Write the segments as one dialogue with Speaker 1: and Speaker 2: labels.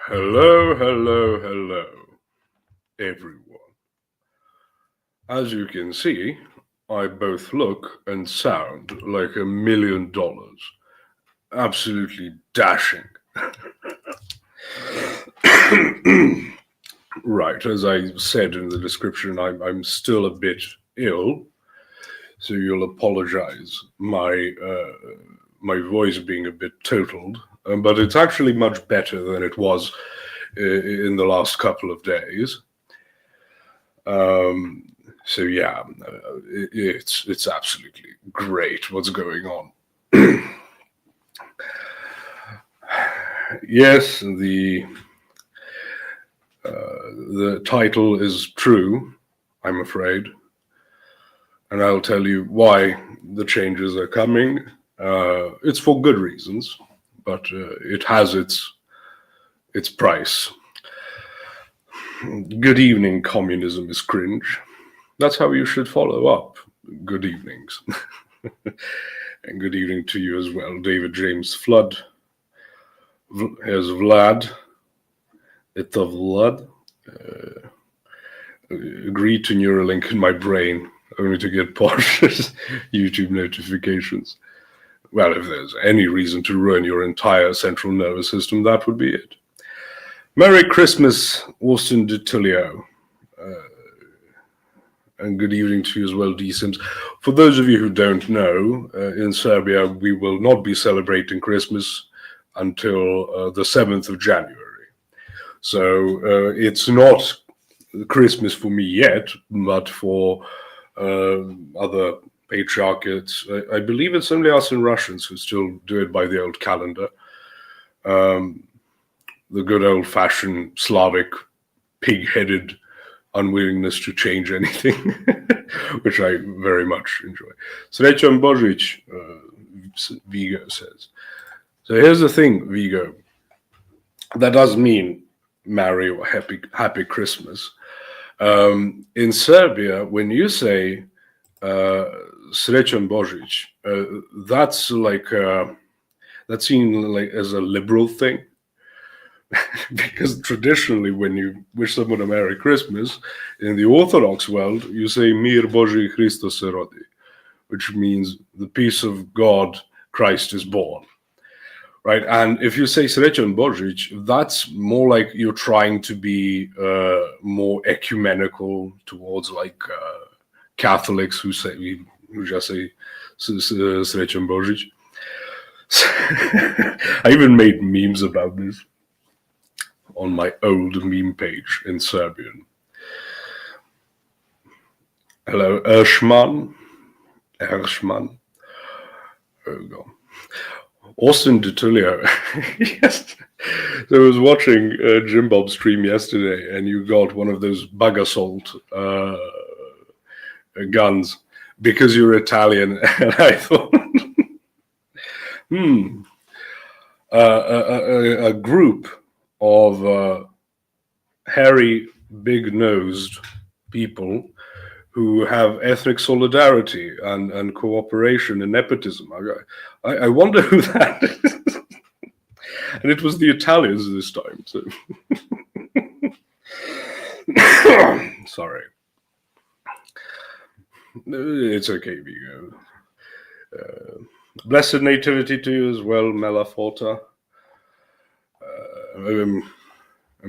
Speaker 1: Hello, hello, hello, everyone. As you can see, I both look and sound like $1,000,000. Absolutely dashing. Right, as I said in the description, I'm still a bit ill, so you'll apologize my voice being a bit totaled, but it's actually much better than it was in the last couple of days. So yeah, it's absolutely great what's going on. Yes, the title is true, I'm afraid, and I'll tell you why the changes are coming. It's for good reasons, but it has its price. Good evening, communism is cringe. That's how you should follow up. Good evenings. And good evening to you as well, David James Flood. Here's Vlad. It's a Vlad. Agreed to Neuralink in my brain, only to get posh YouTube notifications. Well, if there's any reason to ruin your entire central nervous system, that would be it. Merry Christmas, Austin DiTullio. And good evening to you as well, D-Sims. For those of you who don't know, in Serbia, we will not be celebrating Christmas until the 7th of January. So it's not Christmas for me yet, but for other patriarchates, I believe it's only us and Russians who still do it by the old calendar. The good old-fashioned Slavic, pig-headed unwillingness to change anything, which I very much enjoy. Srećan Božić, Vigo says. So here's the thing, Vigo. That does mean Merry or Happy Christmas. In Serbia, when you say Srećan Božić, that's like that's seen like as a liberal thing. Because traditionally, when you wish someone a Merry Christmas, in the Orthodox world, you say Mir Boži Christos se rodi, which means the peace of God, Christ is born. Right? And if you say Srećan Božić, that's more like you're trying to be more ecumenical towards like Catholics who just say Srećan Božić. I even made memes about this on my old meme page in Serbian. Hello, Ershman. There we go. Austin DiTullio. Yes. So I was watching Jim Bob's stream yesterday, and you got one of those bug assault guns because you're Italian, and I thought, a group of hairy, big-nosed people who have ethnic solidarity and cooperation and nepotism. I wonder who that is. And it was the Italians this time. So sorry. It's okay, Vigo. Blessed nativity to you as well, Melaforta. I'm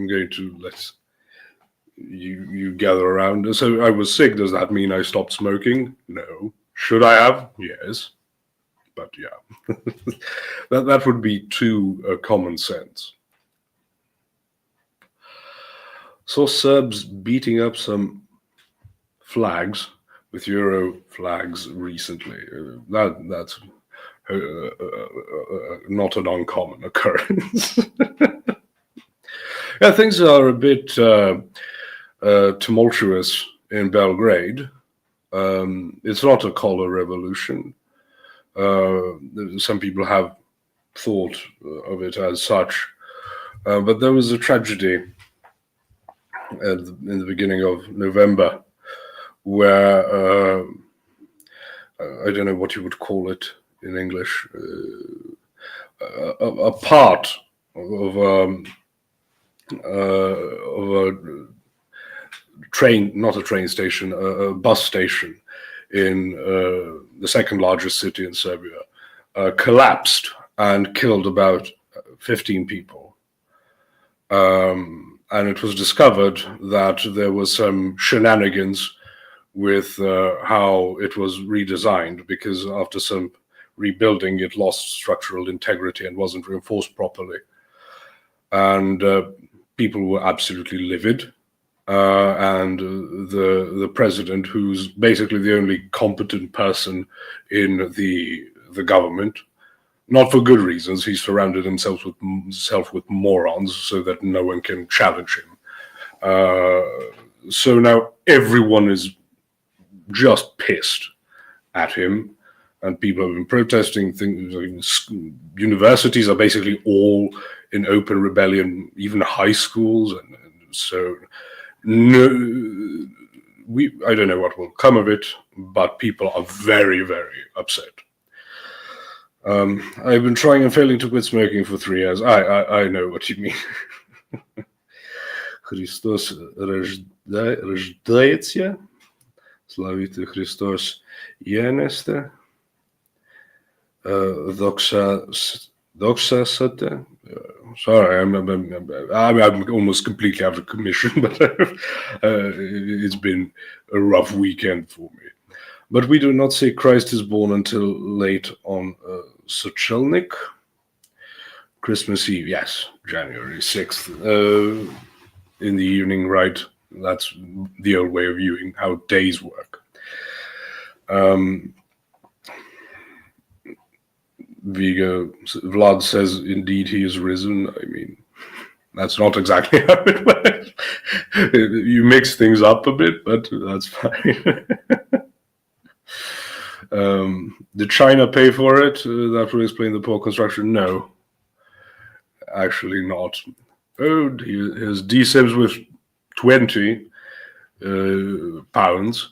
Speaker 1: going to let you gather around. So I was sick. Does that mean I stopped smoking? No. Should I have? Yes. But yeah, that would be too common sense. Saw Serbs beating up some flags with Euro flags recently. That's not an uncommon occurrence. Yeah, things are a bit tumultuous in Belgrade. It's not a color revolution. Some people have thought of it as such, but there was a tragedy in the beginning of November where I don't know what you would call it in English, a part of of a train, not a train station, a bus station in the second largest city in Serbia, collapsed and killed about 15 people. And it was discovered that there was some shenanigans with how it was redesigned, because after some rebuilding, it lost structural integrity and wasn't reinforced properly. And people were absolutely livid. And the president, who's basically the only competent person in the government, not for good reasons, he's surrounded himself with morons so that no one can challenge him. So now everyone is just pissed at him, and people have been protesting. Things, universities are basically all in open rebellion, even high schools, and so no, I don't know what will come of it, but people are very, very upset. I've been trying and failing to quit smoking for 3 years. I know what you mean. Христос рождается, славите Христос Jeneste, doxa sate. Sorry, I'm almost completely out of commission, but it's been a rough weekend for me. But we do not say Christ is born until late on Sochelnik. Christmas Eve, yes, January 6th. In the evening, right? That's the old way of viewing how days work. Vlad says, indeed, he is risen. I mean, that's not exactly how it works. You mix things up a bit, but that's fine. Did China pay for it? That would explain the poor construction. No, actually not. Oh, here's D-Sims with 20 pounds.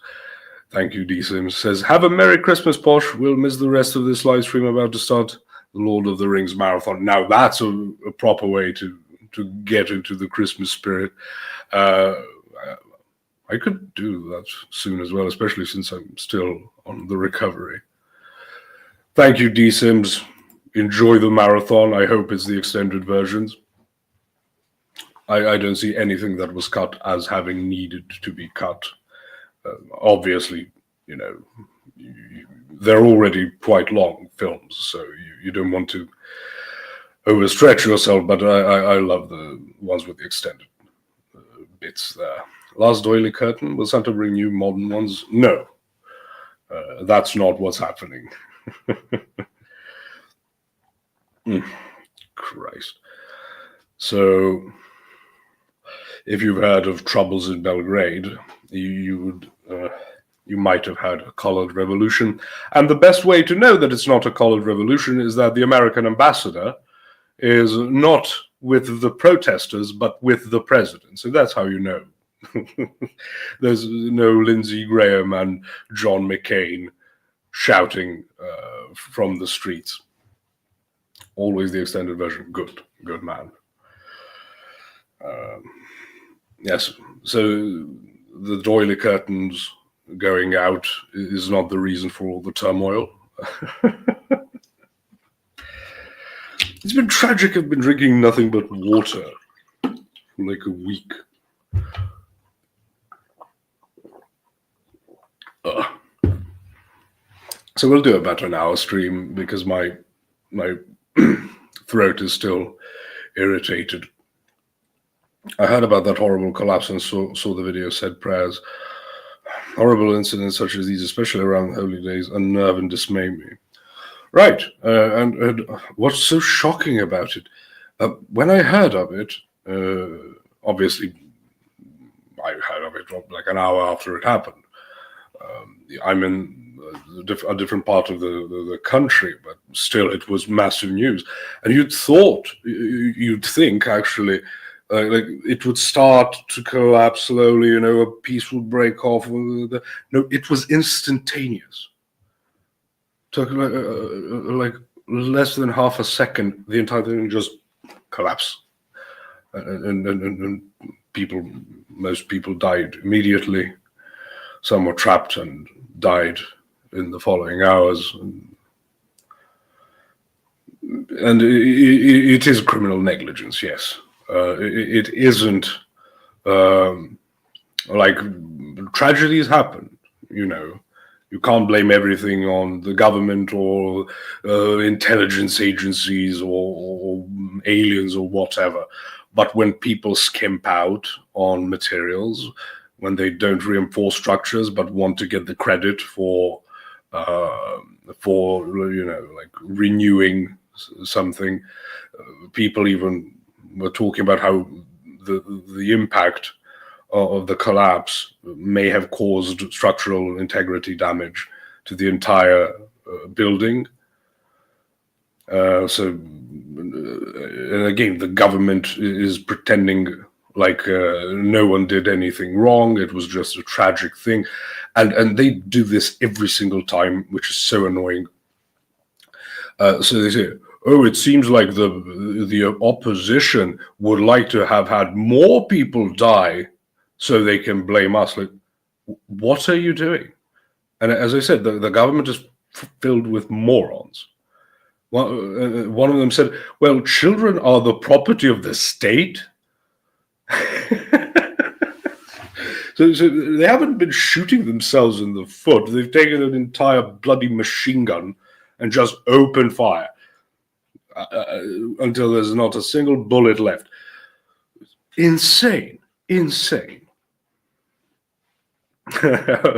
Speaker 1: Thank you, D-Sims. Says, have a Merry Christmas, Posh. We'll miss the rest of this live stream about to start the Lord of the Rings marathon. Now that's a proper way to get into the Christmas spirit. I could do that soon as well, especially since I'm still on the recovery. Thank you, D-Sims. Enjoy the marathon. I hope it's the extended versions. I don't see anything that was cut as having needed to be cut. Obviously, you know, they're already quite long films, so you don't want to overstretch yourself, but I love the ones with the extended bits there. Last Doily curtain, will Santa bring new modern ones? No, that's not what's happening. Christ. So, if you've heard of troubles in Belgrade, you might have had a colored revolution. And the best way to know that it's not a colored revolution is that the American ambassador is not with the protesters, but with the president. So that's how you know. There's no Lindsey Graham and John McCain shouting from the streets. Always the extended version. Good man. Yes, so the doily curtains going out is not the reason for all the turmoil. It's been tragic. I've been drinking nothing but water for like a week. So we'll do about an hour stream because my throat is still irritated. I heard about that horrible collapse and saw the video, said prayers. Horrible incidents such as these, especially around the holy days, unnerve and dismay me. Right, and what's so shocking about it? When I heard of it, obviously, I heard of it like an hour after it happened. I'm in a different part of the country, but still, it was massive news. And you'd think, actually, like it would start to collapse slowly, you know, a piece would break off. No, it was instantaneous. Took like less than half a second, the entire thing just collapsed. and most people died immediately. Some were trapped and died in the following hours. And it is criminal negligence, yes. It isn't like tragedies happen, you know. You can't blame everything on the government or intelligence agencies or aliens or whatever. But when people skimp out on materials, when they don't reinforce structures but want to get the credit for like renewing something, people even were talking about how the impact of the collapse may have caused structural integrity damage to the entire building. And again, the government is pretending like no one did anything wrong. It was just a tragic thing, and they do this every single time, which is so annoying. So they say, "Oh, it seems like the opposition would like to have had more people die, so they can blame us." Like, what are you doing? And as I said, the government is filled with morons. One of them said, "Well, children are the property of the state." So they haven't been shooting themselves in the foot. They've taken an entire bloody machine gun and just opened fire until there's not a single bullet left. Insane.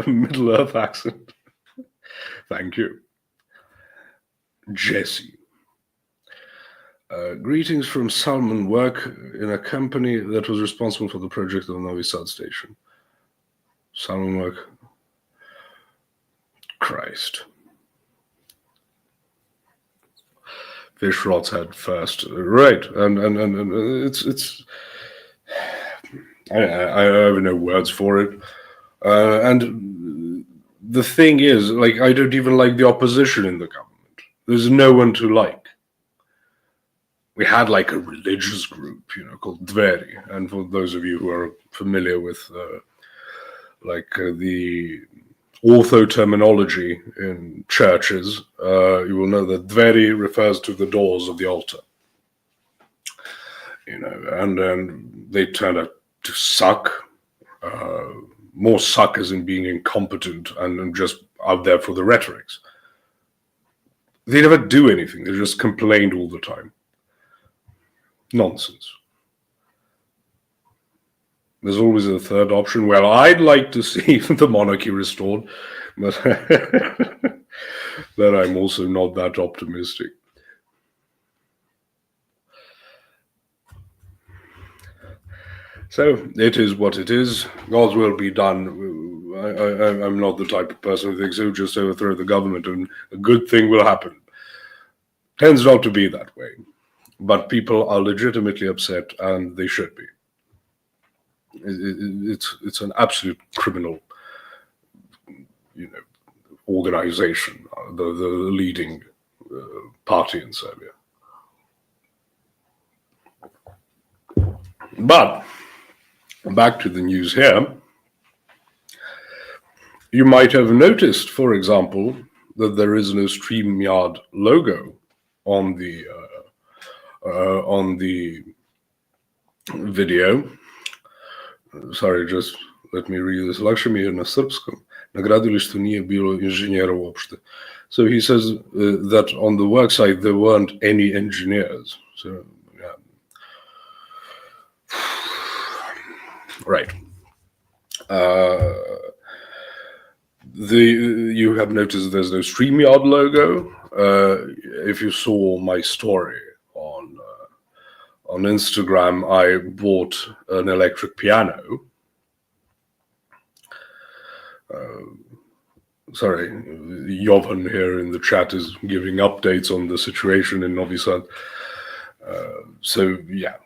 Speaker 1: Middle Earth accent. Thank you. Jesse. Greetings from Salman, work in a company that was responsible for the project of Novi Sad station. Salman work. Christ. Fish rots head first. Right. And it's I have no words for it. And the thing is, like, I don't even like the opposition in the government. There's no one to like. We had like a religious group, called Dveri. And for those of you who are familiar with the ortho terminology in churches, you will know that Dveri refers to the doors of the altar. And then they turned out to suck. More suck as in being incompetent and just out there for the rhetorics. They never do anything. They just complained all the time. Nonsense. There's always a third option. Well, I'd like to see the monarchy restored, but that I'm also not that optimistic. So it is what it is. God's will be done. I'm not the type of person who thinks, just overthrow the government and a good thing will happen. Tends not to be that way. But people are legitimately upset, and they should be. It's an absolute criminal, organization, the leading party in Serbia. But back to the news here. You might have noticed, for example, that there is no StreamYard logo on the video. Sorry, just let me read this. Lakše mi je na srpskom. Na gradilištu nije bilo inženjera uopšte. So he says that on the work site there weren't any engineers. So yeah. Right. You have noticed there's no StreamYard logo. If you saw my story on Instagram, I bought an electric piano. Sorry, Jovan here in the chat is giving updates on the situation in Novi Sad. So yeah,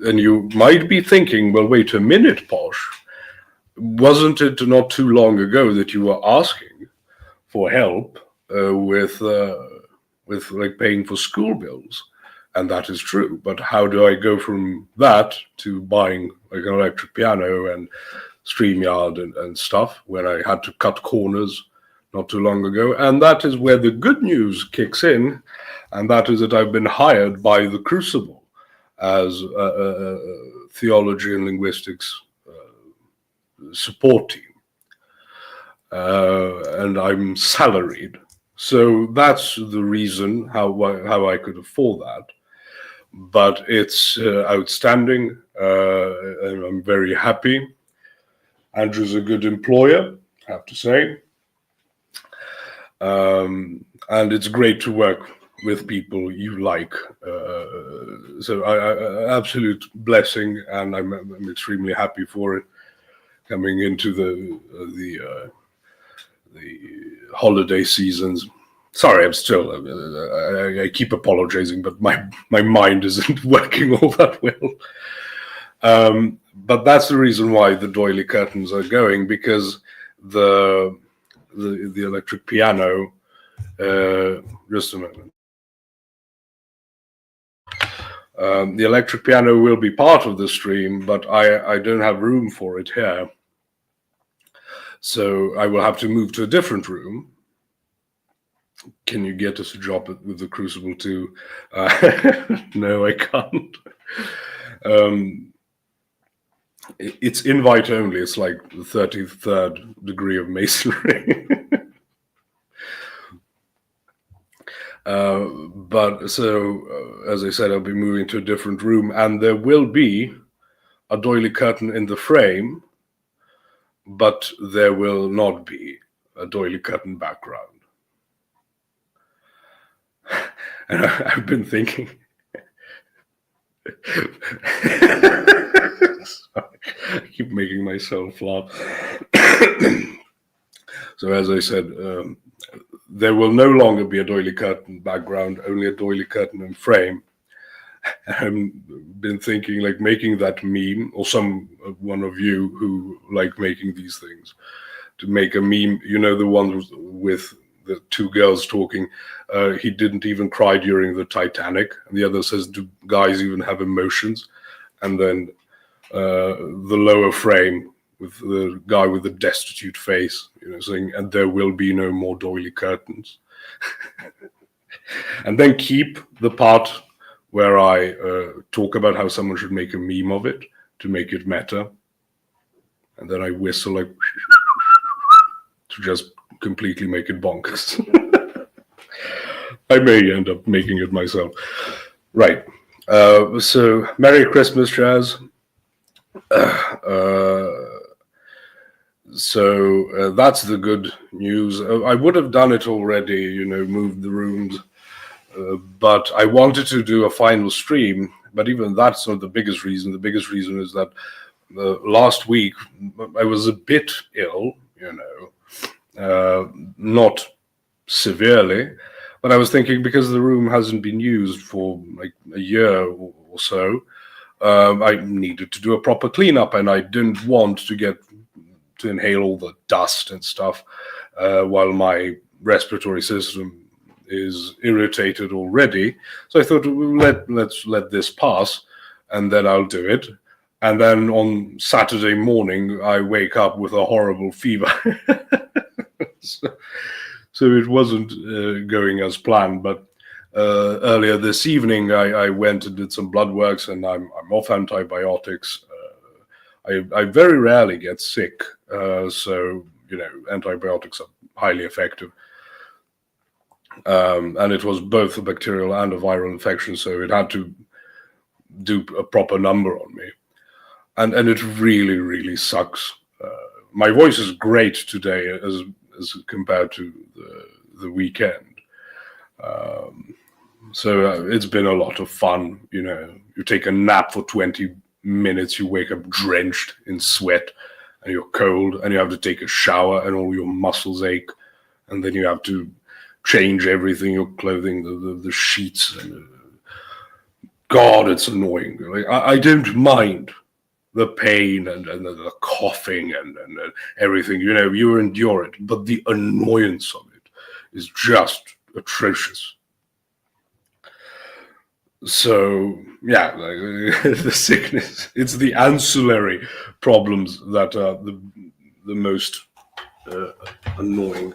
Speaker 1: and you might be thinking, well, wait a minute, Posh. Wasn't it not too long ago that you were asking for help with like paying for school bills? And that is true. But how do I go from that to buying like an electric piano and StreamYard and stuff when I had to cut corners not too long ago? And that is where the good news kicks in, and that is that I've been hired by the Crucible as a theology and linguistics support team. And I'm salaried. So that's the reason how I could afford that. But it's outstanding, and I'm very happy. Andrew's a good employer, I have to say. And it's great to work with people you like. So absolute blessing, and I'm extremely happy for it. Coming into the holiday seasons. Sorry, I'm still. I keep apologizing, but my mind isn't working all that well. But that's the reason why the doily curtains are going, because the electric piano. Just a moment. The electric piano will be part of the stream, but I don't have room for it here. So I will have to move to a different room. Can you get us a job with the Crucible too? No, I can't. It's invite only. It's like the 33rd degree of masonry. But so, as I said, I'll be moving to a different room, and there will be a doily curtain in the frame, but there will not be a doily curtain background. And I've been thinking. Sorry, I keep making myself laugh. So, as I said, there will no longer be a doily curtain background, only a doily curtain and frame. I've been thinking, like, making that meme, or one of you who like making these things, to make a meme. You know, the one with the two girls talking. He didn't even cry during the Titanic, and the other says, "Do guys even have emotions?" And then the lower frame with the guy with the destitute face, saying, "And there will be no more doily curtains." And then keep the part where I talk about how someone should make a meme of it to make it meta. And then I whistle like to just completely make it bonkers. I may end up making it myself. Right. So Merry Christmas, Jazz. So that's the good news. I would have done it already, moved the rooms. But I wanted to do a final stream, but even that's not the biggest reason. The biggest reason is that last week I was a bit ill, not severely, but I was thinking, because the room hasn't been used for like a year or so, I needed to do a proper cleanup, and I didn't want to inhale all the dust and stuff while my respiratory system is irritated already. So I thought, let's let this pass, and then I'll do it. And then on Saturday morning, I wake up with a horrible fever. So it wasn't going as planned. But earlier this evening, I went and did some blood works, and I'm off antibiotics. I very rarely get sick, so antibiotics are highly effective. And it was both a bacterial and a viral infection, so it had to do a proper number on me. And it really, really sucks. My voice is great today as compared to the weekend. So it's been a lot of fun. You take a nap for 20 minutes, you wake up drenched in sweat, and you're cold, and you have to take a shower, and all your muscles ache, and then you have to change everything, your clothing, the sheets, and God, it's annoying. Like, I don't mind the pain and the coughing and everything. You endure it, but the annoyance of it is just atrocious. So yeah, like, the sickness, it's the ancillary problems that are the most annoying.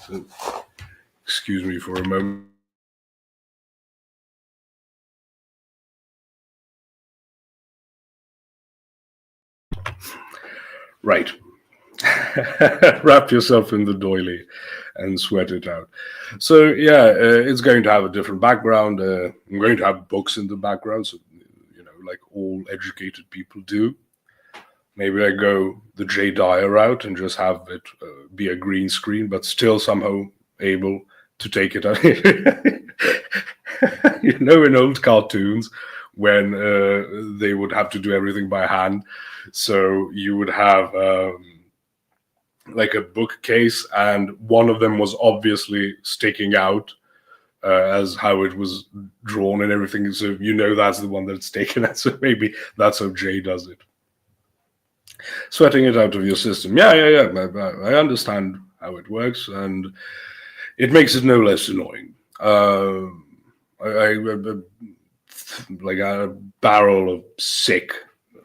Speaker 1: So, excuse me for a moment. Right. Wrap yourself in the doily and sweat it out. So yeah, it's going to have a different background. I'm going to have books in the background, so like all educated people do. Maybe I go the Jay Dyer route and just have it be a green screen, but still somehow able to take it out. In old cartoons when they would have to do everything by hand, so you would have like a bookcase, and one of them was obviously sticking out as how it was drawn and everything. So that's the one that's taken out. So maybe that's how Jay does it. Sweating it out of your system. Yeah. I understand how it works, and it makes it no less annoying. I like a barrel of sick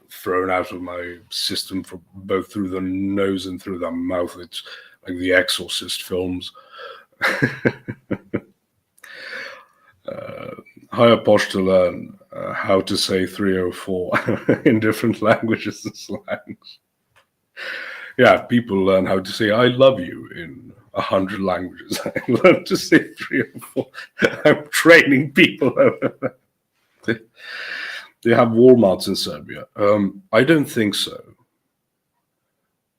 Speaker 1: thrown out of my system for both through the nose and through the mouth. It's like the Exorcist films. Higher posh to learn how to say 304 in different languages and slangs. Yeah, people learn how to say "I love you" in 100 languages. I learned to say 304. I'm training people. They have Walmarts in Serbia. I don't think so.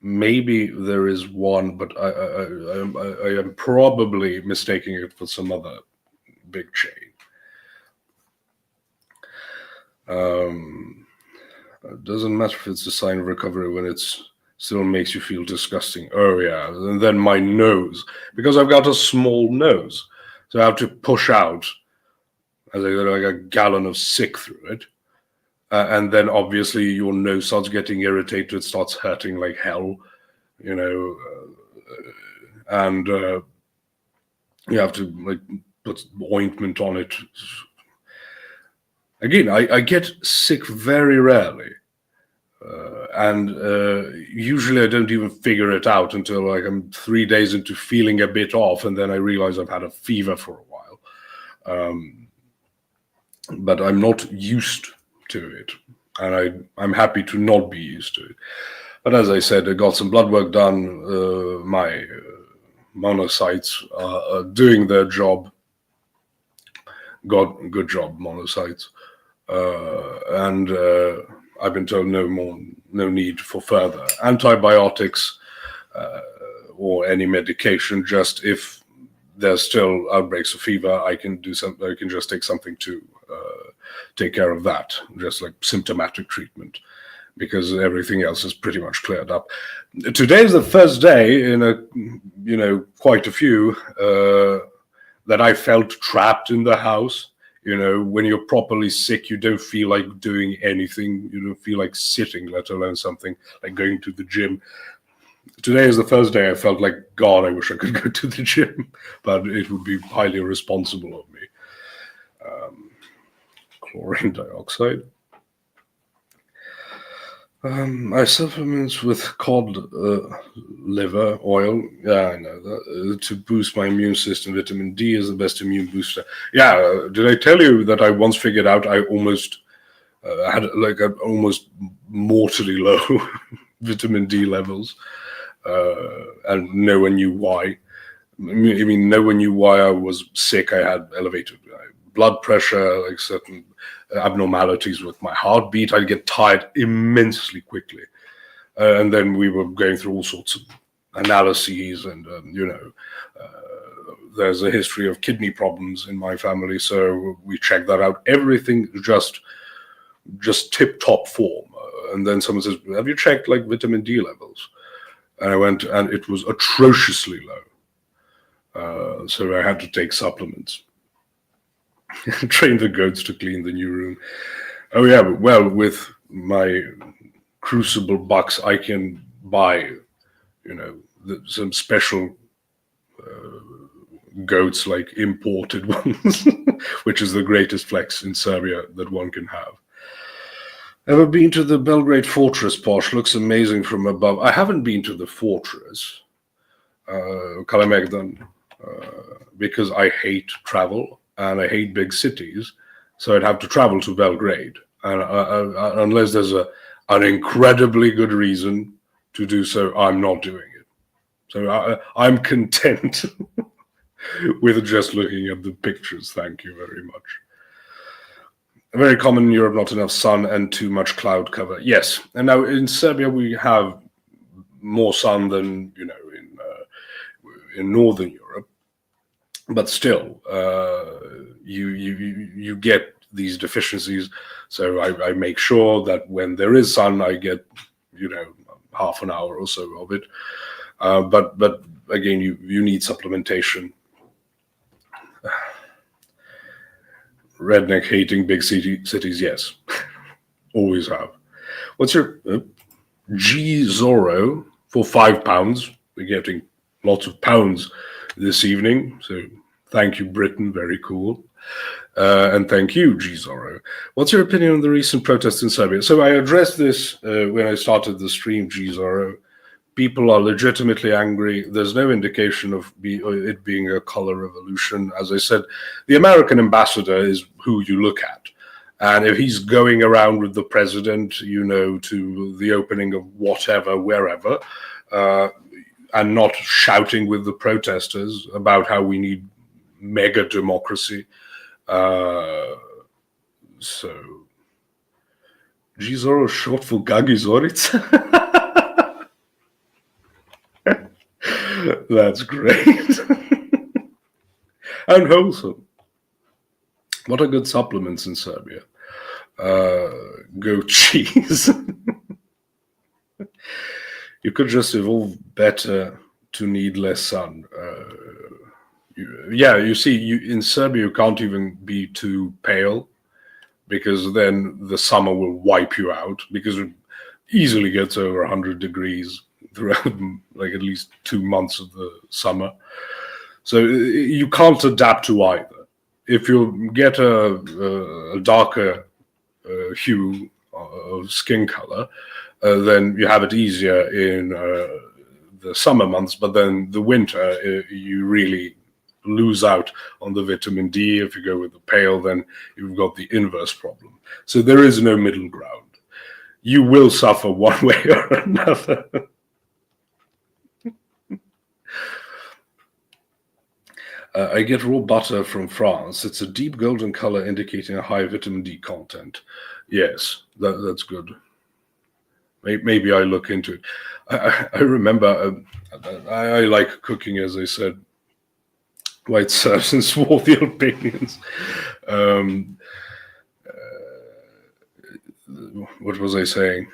Speaker 1: Maybe there is one, but I am probably mistaking it for some other big chain. It doesn't matter if it's a sign of recovery when it's still makes you feel disgusting. Oh yeah, and then my nose, because I've got a small nose, so I have to push out as I go like a gallon of sick through it, and then obviously your nose starts getting irritated, it starts hurting like hell, and you have to like put ointment on it. Again, I get sick very rarely. And usually I don't even figure it out until like I'm 3 days into feeling a bit off, and then I realize I've had a fever for a while. But I'm not used to it, and I'm happy to not be used to it. But as I said, I got some blood work done. My monocytes are doing their job. Good job, monocytes. And I've been told no need for further antibiotics or any medication. Just if there's still outbreaks of fever, I can do something. I can just take something to take care of that, just like symptomatic treatment, because everything else is pretty much cleared up. Today is the first day in quite a few that I felt trapped in the house. When you're properly sick, you don't feel like doing anything. You don't feel like sitting, let alone something like going to the gym. Today is the first day I felt like, God, I wish I could go to the gym, but it would be highly irresponsible of me. Chlorine dioxide. I supplements with cod liver oil. Yeah, I know that. To boost my immune system. Vitamin D is the best immune booster. Yeah, did I tell you that I once figured out I almost had like an almost mortally low vitamin D levels, and no one knew why. No one knew why I was sick. I had elevated blood pressure, like certain abnormalities with my heartbeat. I'd get tired immensely quickly. And then we were going through all sorts of analyses, and there's a history of kidney problems in my family, so we checked that out. Everything just tip-top form. And then someone says, have you checked like vitamin D levels? And I went, and it was atrociously low. So I had to take supplements. Train the goats to clean the new room. Oh yeah, well, with my Crucible bucks, I can buy, some special goats, like imported ones, which is the greatest flex in Serbia that one can have. Ever been to the Belgrade Fortress, Posh? Looks amazing from above. I haven't been to the fortress, Kalemegdan, because I hate travel and I hate big cities. So I'd have to travel to Belgrade. And unless there's an incredibly good reason to do so, I'm not doing it. So I'm content with just looking at the pictures. Thank you very much. Very common in Europe, not enough sun and too much cloud cover. Yes, and now in Serbia we have more sun than in Northern Europe, but still, you get these deficiencies. So I make sure that when there is sun, I get half an hour or so of it. But again, you need supplementation. Redneck hating big cities, yes. Always have. What's your G Zorro for £5? We're getting lots of pounds this evening, so thank you, Britain. Very cool. And thank you, G Zorro. What's your opinion on the recent protests in Serbia? So I addressed this when I started the stream, G Zorro. People are legitimately angry. There's no indication of it being a color revolution. As I said, the American ambassador is who you look at. And if he's going around with the president, to the opening of whatever, wherever, and not shouting with the protesters about how we need mega democracy. So, Gizoro short for Gagi Zorica. That's great. And wholesome. What are good supplements in Serbia? Goat cheese. You could just evolve better to need less sun. You see, in Serbia, you can't even be too pale, because then the summer will wipe you out, because it easily gets over 100 degrees throughout like at least 2 months of the summer. So you can't adapt to either. If you get a darker hue of skin color, then you have it easier in the summer months, but then the winter, you really lose out on the vitamin D. If you go with the pale, then you've got the inverse problem. So there is no middle ground. You will suffer one way or another. I get raw butter from France. It's a deep golden color indicating a high vitamin D content. Yes, that's good. Maybe I look into it. I remember I like cooking, as I said. White serfs and swarthy Albanians. What was I saying?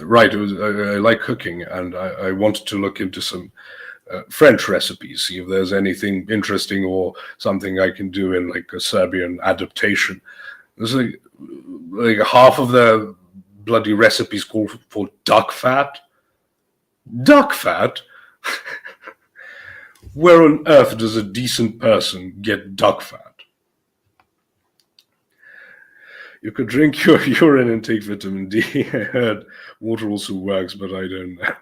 Speaker 1: Right, I like cooking, and I wanted to look into some French recipes, see if there's anything interesting or something I can do in like a Serbian adaptation. There's like half of the bloody recipes call for duck fat. Duck fat? Where on earth does a decent person get duck fat? You could drink your urine and take vitamin D. I heard water also works, but I don't know.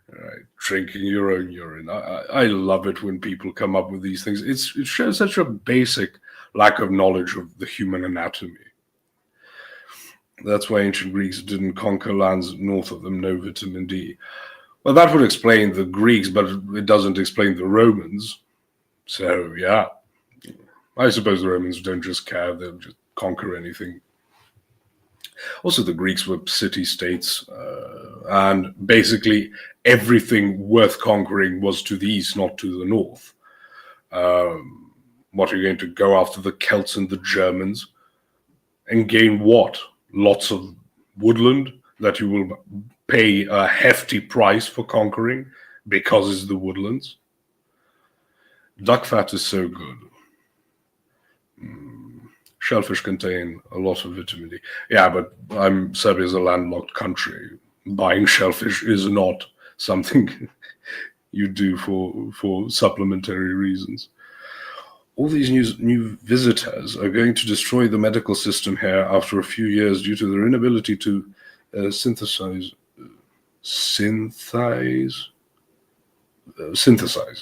Speaker 1: Right, drinking your own urine. I love it when people come up with these things. It shows such a basic lack of knowledge of the human anatomy. That's why ancient Greeks didn't conquer lands north of them, no vitamin D. Well, that would explain the Greeks, but it doesn't explain the Romans. So, yeah. I suppose the Romans don't just care, they'll just conquer anything. Also, the Greeks were city-states, and basically everything worth conquering was to the east, not to the north. What are you going to go after the Celts and the Germans and gain what? Lots of woodland that you will pay a hefty price for conquering because it's the woodlands. Duck fat is so good. Shellfish contain a lot of vitamin D. Yeah, but Serbia is a landlocked country. Buying shellfish is not something you do for supplementary reasons. All these new visitors are going to destroy the medical system here after a few years due to their inability to synthesize,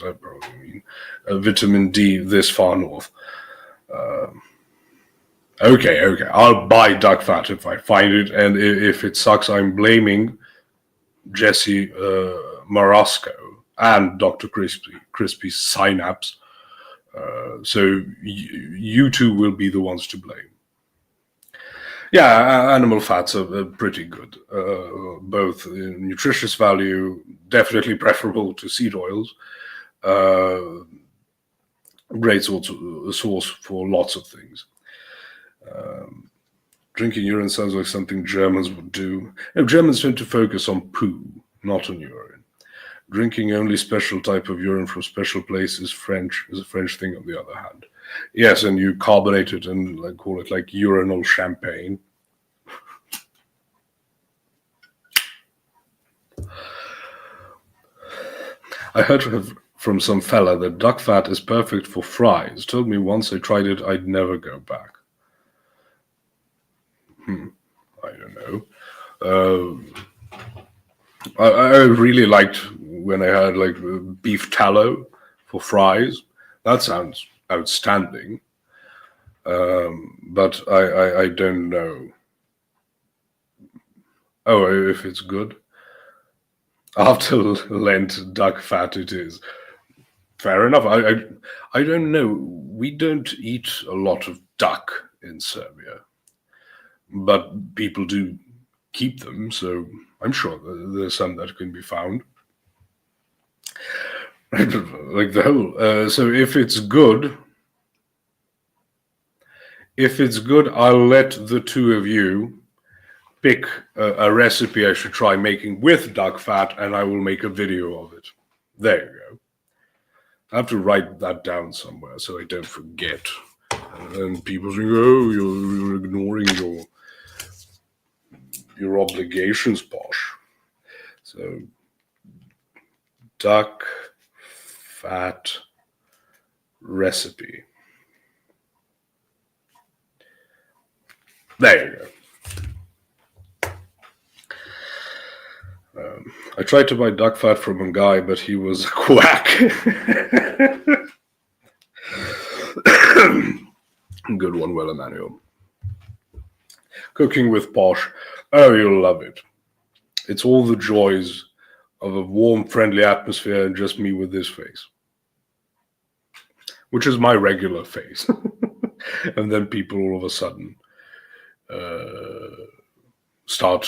Speaker 1: I probably mean, vitamin D this far north. Okay, I'll buy duck fat if I find it, and if it sucks, I'm blaming Jesse Marasco and Dr. Crispy's synapse. So you two will be the ones to blame. Yeah, animal fats are pretty good. Both in nutritious value, definitely preferable to seed oils. Great source for lots of things. Drinking urine sounds like something Germans would do. No, Germans tend to focus on poo, not on urine. Drinking only special type of urine from special place is a French thing on the other hand. Yes, and you carbonate it and call it like urinal champagne. I heard from some fella that duck fat is perfect for fries. Told me once I tried it, I'd never go back. I don't know. I really liked when I had beef tallow for fries. That sounds outstanding. But I don't know. Oh, if it's good. After Lent, duck fat it is. Fair enough. I don't know. We don't eat a lot of duck in Serbia, but people do keep them, so I'm sure there's some that can be found. Like the whole. So if it's good, I'll let the two of you pick a recipe I should try making with duck fat, and I will make a video of it. There you go. I have to write that down somewhere so I don't forget. And people think, oh, you're ignoring your obligations, Posh. So, duck fat recipe. There you go. I tried to buy duck fat from a guy, but he was a quack. Good one, well, Emmanuel. Cooking with Posh. Oh, you'll love it. It's all the joys of a warm, friendly atmosphere and just me with this face. Which is my regular face. And then people all of a sudden start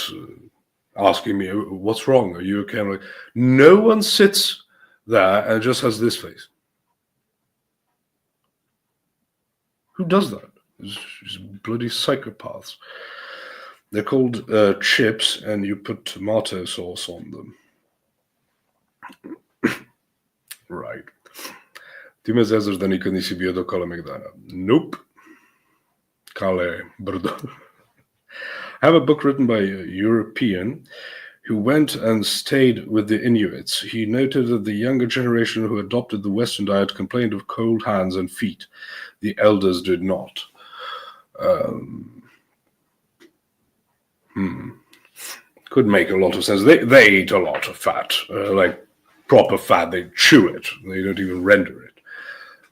Speaker 1: asking me, what's wrong? Are you okay? I'm like, no one sits there and just has this face. Who does that? It's bloody psychopaths. They're called chips, and you put tomato sauce on them. Right. Ti me zezaš da nikad nisi bio do Kalemegdana. Nope. Kale brdo. I have a book written by a European who went and stayed with the Inuits. He noted that the younger generation who adopted the Western diet complained of cold hands and feet. The elders did not. Could make a lot of sense. They eat a lot of fat, like proper fat. They chew it. They don't even render it.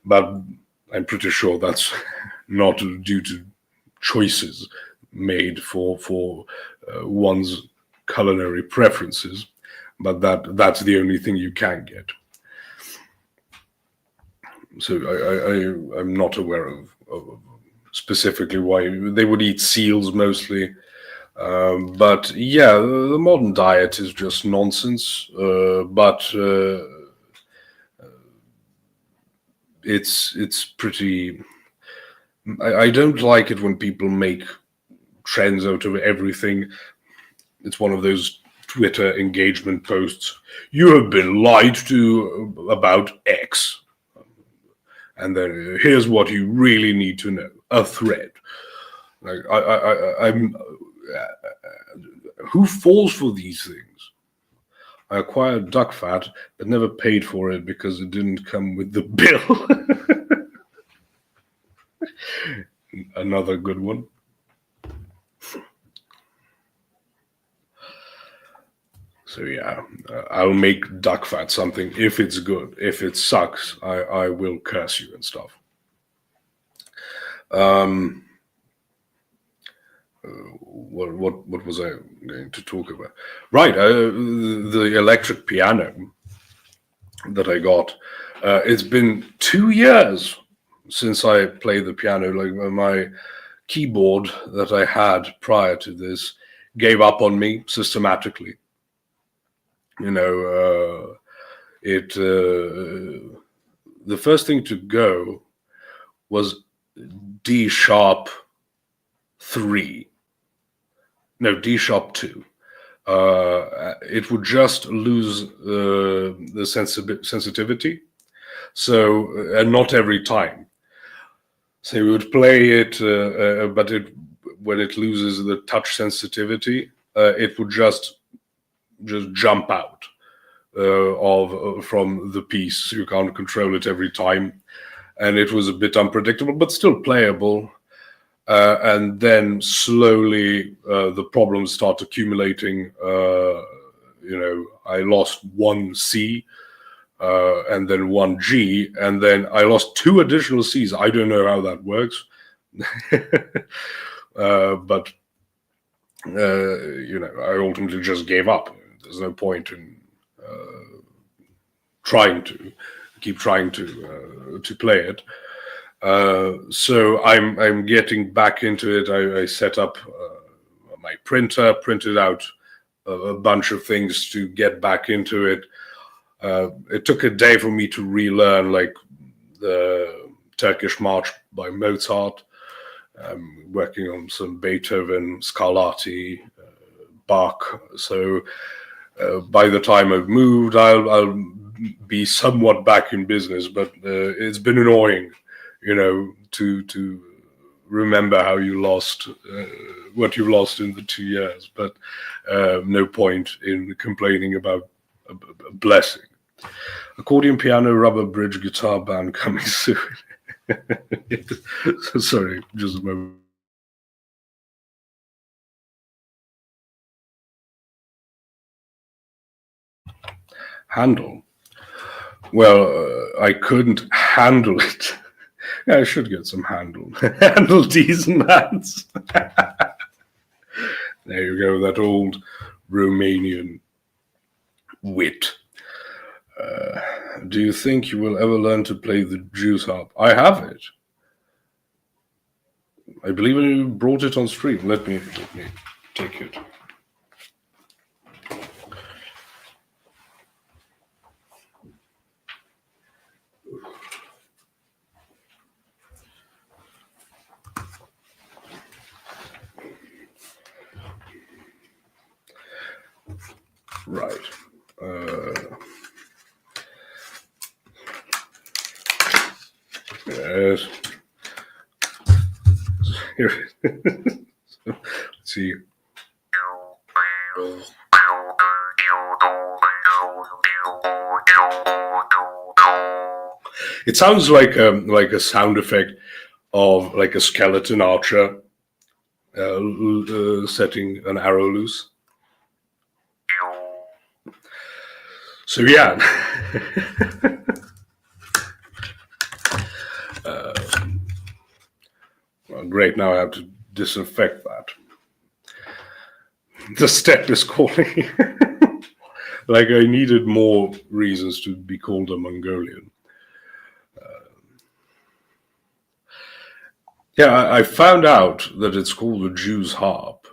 Speaker 1: But I'm pretty sure that's not due to choices made for one's culinary preferences, but that's the only thing you can get. So I'm not aware of specifically why they would eat seals mostly. But yeah, the modern diet is just nonsense. But it's pretty. I don't like it when people make trends out of everything. It's one of those Twitter engagement posts. You have been lied to about X. And then here's what you really need to know. A thread. Like I'm who falls for these things? I acquired duck fat, but never paid for it because it didn't come with the bill. Another good one. So yeah, I'll make duck fat something if it's good. If it sucks, I will curse you and stuff. What was I going to talk about? Right, the electric piano that I got. It's been 2 years since I played the piano. Like my keyboard that I had prior to this gave up on me systematically. You know, the first thing to go was D sharp 3. No, D sharp 2. It would just lose the sensitivity. So, and not every time. So we would play it, but when it loses the touch sensitivity, it would just jump out from the piece. So you can't control it every time, and it was a bit unpredictable, but still playable. And then slowly the problems start accumulating. I lost one C and then one G, and then I lost 2 additional C's. I don't know how that works, but I ultimately just gave up. There's no point in trying to play it. So I'm getting back into it. I set up my printer, printed out a bunch of things to get back into it. It took a day for me to relearn like the Turkish March by Mozart. I'm working on some Beethoven, Scarlatti, Bach. So by the time I've moved, I'll be somewhat back in business. But it's been annoying, to remember how you lost what you lost in the 2 years. But no point in complaining about a blessing. Accordion, piano, rubber, bridge, guitar band coming soon. Sorry, just a moment. Handle. Well, I couldn't handle it. Yeah, I should get some handle. Handle decent hands. There you go, that old Romanian wit. Do you think you will ever learn to play the Jews harp? I have it. I believe you brought it on stream. Let me take it. Right. Yes. Here. Let's see. It sounds like a sound effect of like a skeleton archer setting an arrow loose. So yeah. Well, great. Now I have to disinfect that. The steppe is calling. Like I needed more reasons to be called a Mongolian. Yeah, I found out that it's called the Jew's harp.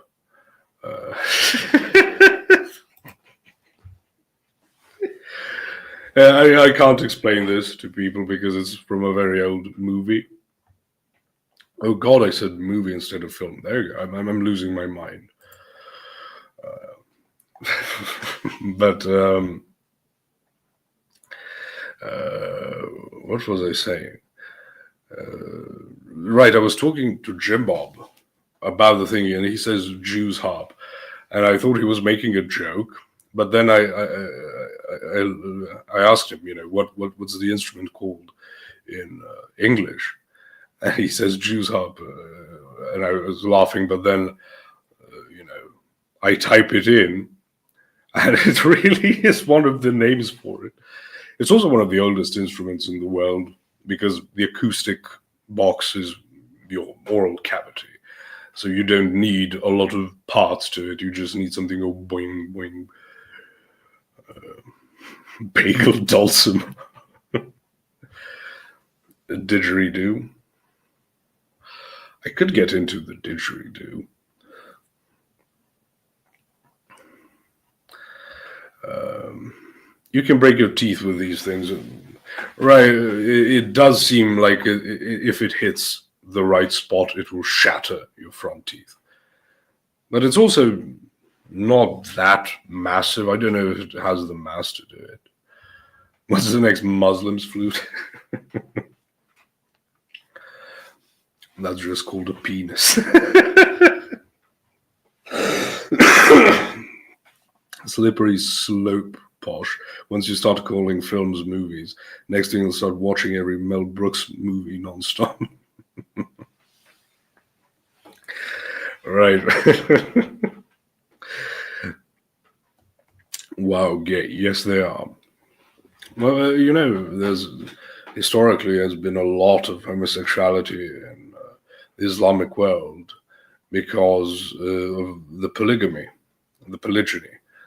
Speaker 1: I can't explain this to people because it's from a very old movie. Oh God, I said movie instead of film. There you go. I'm losing my mind. But what was I saying? Right, I was talking to Jim Bob about the thing, and he says Jew's harp, and I thought he was making a joke. But then I asked him, what's the instrument called in English? And he says Jew's harp, and I was laughing, but then, I type it in, and it really is one of the names for it. It's also one of the oldest instruments in the world because the acoustic box is your oral cavity. So you don't need a lot of parts to it. You just need something go boing, boing, bagel dulcimer, didgeridoo. I could get into the didgeridoo. You can break your teeth with these things. Right, it does seem like if it hits the right spot, it will shatter your front teeth. But it's also not that massive. I don't know if it has the mass to do it. What's the next Muslim's flute? That's just called a penis. Slippery slope, posh. Once you start calling films movies, next thing you'll start watching every Mel Brooks movie nonstop. Right. Wow, gay. Yes, they are. Well, there's historically has been a lot of homosexuality in the Islamic world because of the polygyny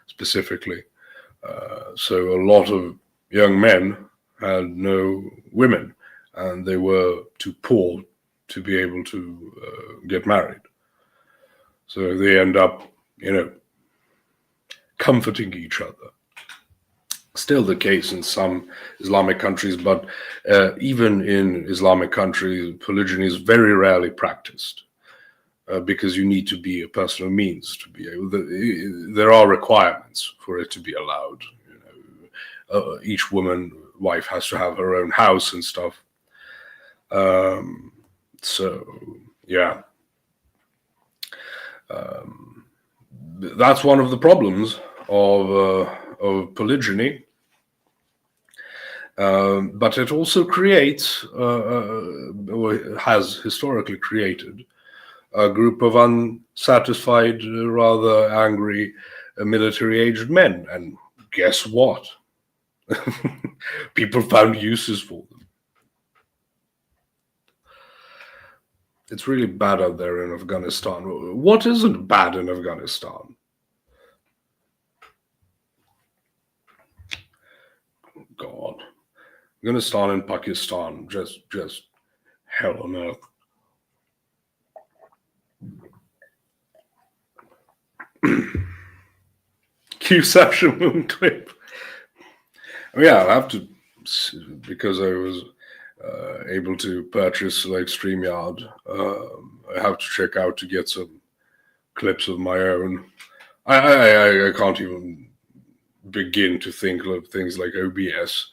Speaker 1: specifically. So a lot of young men had no women, and they were too poor to be able to get married. So they end up, comforting each other. Still the case in some Islamic countries, but even in Islamic countries, polygyny is very rarely practiced because you need to be a person of means to be able. There are requirements for it to be allowed. Each wife has to have her own house and stuff. So yeah. That's one of the problems of polygyny, but it also creates, or has historically created, a group of unsatisfied, rather angry, military-aged men. And guess what? People found uses for them. It's really bad out there in Afghanistan. What isn't bad in Afghanistan? God. Afghanistan and Pakistan, just hell on earth. Q-Session Moon clip. Yeah, I'll have to, because I was able to purchase like StreamYard. I have to check out to get some clips of my own. I can't even begin to think of things like OBS.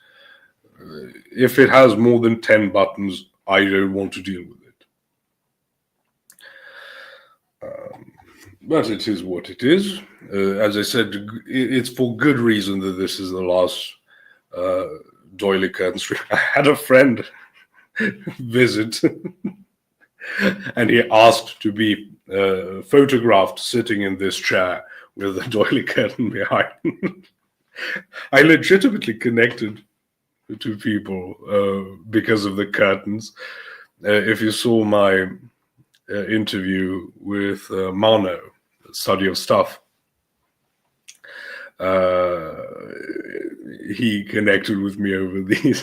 Speaker 1: If it has more than 10 buttons, I don't want to deal with it. But it is what it is. As I said, it's for good reason that this is the last Doily curtain stream. I had a friend visit and he asked to be photographed sitting in this chair with the Doily curtain behind. I legitimately connected to people because of the curtains. If you saw my interview with Mano, Study of Stuff, he connected with me over these.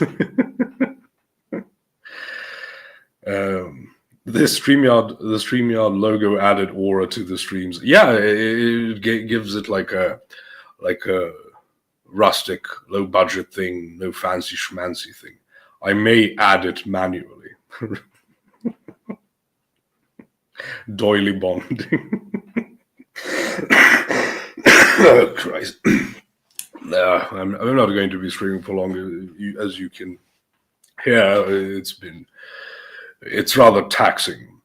Speaker 1: The StreamYard logo added aura to the streams. Yeah, it gives it like a rustic, low budget thing, no fancy schmancy thing. I may add it manually. Doily bonding. Oh Christ! No, I'm not going to be streaming for long. As you can hear, it's rather taxing.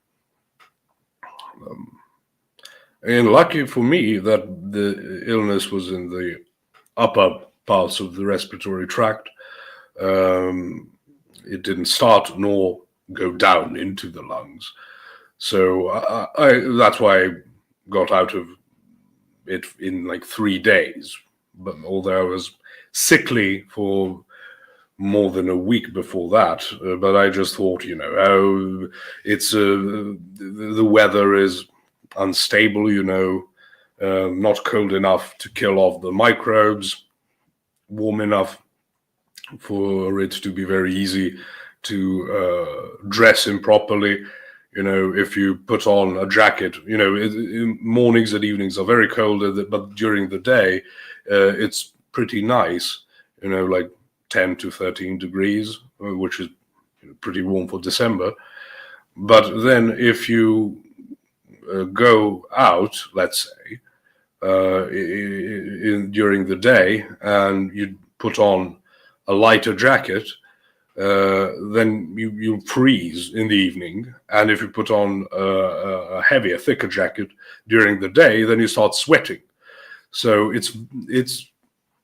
Speaker 1: And lucky for me that the illness was in the upper parts of the respiratory tract. It didn't start nor go down into the lungs. So that's why I got out of it in like 3 days. But although I was sickly for more than a week before that, but I just thought, it's the weather is unstable, not cold enough to kill off the microbes, warm enough for it to be very easy to dress improperly. If you put on a jacket, mornings and evenings are very cold, but during the day, it's pretty nice, like 10 to 13 degrees, which is pretty warm for December. But then if you go out, let's say, during the day, and you put on a lighter jacket, then you freeze in the evening. And if you put on a heavier, thicker jacket during the day, then you start sweating. So it's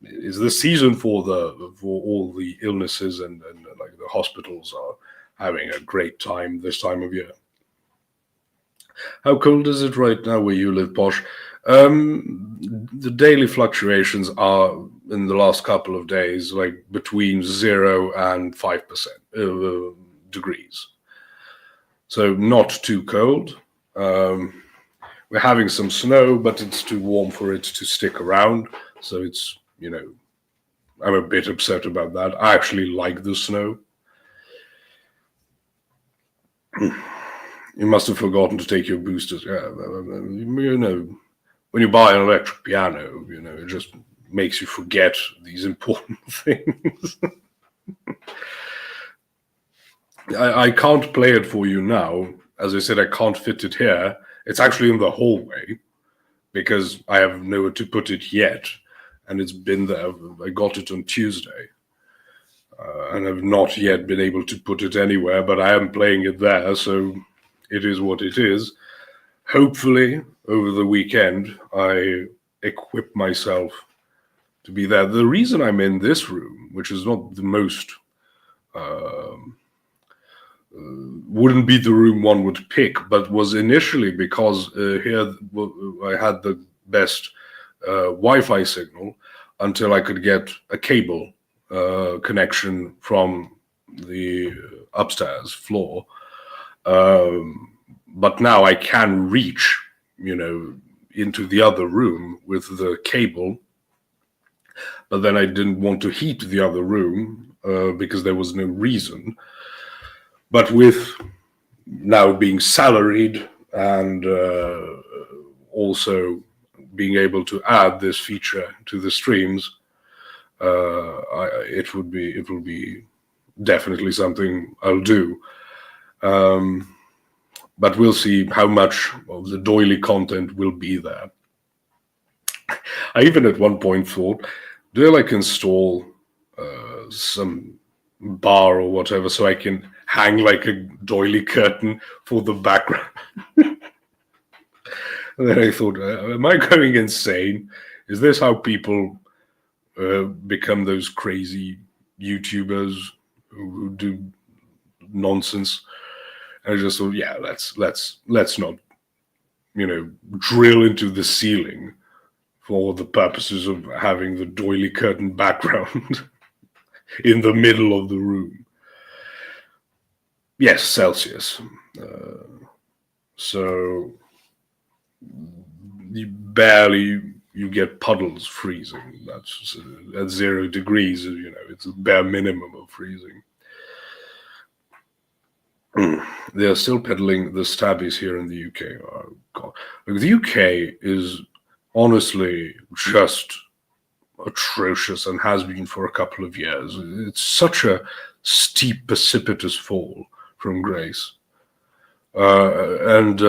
Speaker 1: the season for all the illnesses, and like the hospitals are having a great time this time of year. How cold is it right now where you live, Posh? The daily fluctuations are in the last couple of days like between 0 and 5% degrees. So not too cold. We're having some snow, but it's too warm for it to stick around. So it's, I'm a bit upset about that. I actually like the snow. You must have forgotten to take your boosters. Yeah, when you buy an electric piano, it just makes you forget these important things. I can't play it for you now. As I said, I can't fit it here. It's actually in the hallway because I have nowhere to put it yet. And it's been there. I got it on Tuesday. And I've not yet been able to put it anywhere, but I am playing it there. So it is what it is. Hopefully, over the weekend, I equip myself to be there. The reason I'm in this room, which is not the most, wouldn't be the room one would pick, but was initially because here I had the best Wi-Fi signal until I could get a cable connection from the upstairs floor. But now I can reach, into the other room with the cable. But then I didn't want to heat the other room because there was no reason. But with now being salaried and also being able to add this feature to the streams, it will be definitely something I'll do. But we'll see how much of the Doily content will be there. I even at one point thought, do I install some bar or whatever so I can hang like a Doily curtain for the background? And then I thought, am I going insane? Is this how people become those crazy YouTubers who do nonsense? I just thought, yeah, let's not, drill into the ceiling for the purposes of having the Doily curtain background in the middle of the room. Yes, Celsius. So you get puddles freezing. That's at 0 degrees. It's a bare minimum of freezing. They are still peddling the stabbies here in the UK. Oh, God. The UK is honestly just atrocious and has been for a couple of years. It's such a steep, precipitous fall from grace. And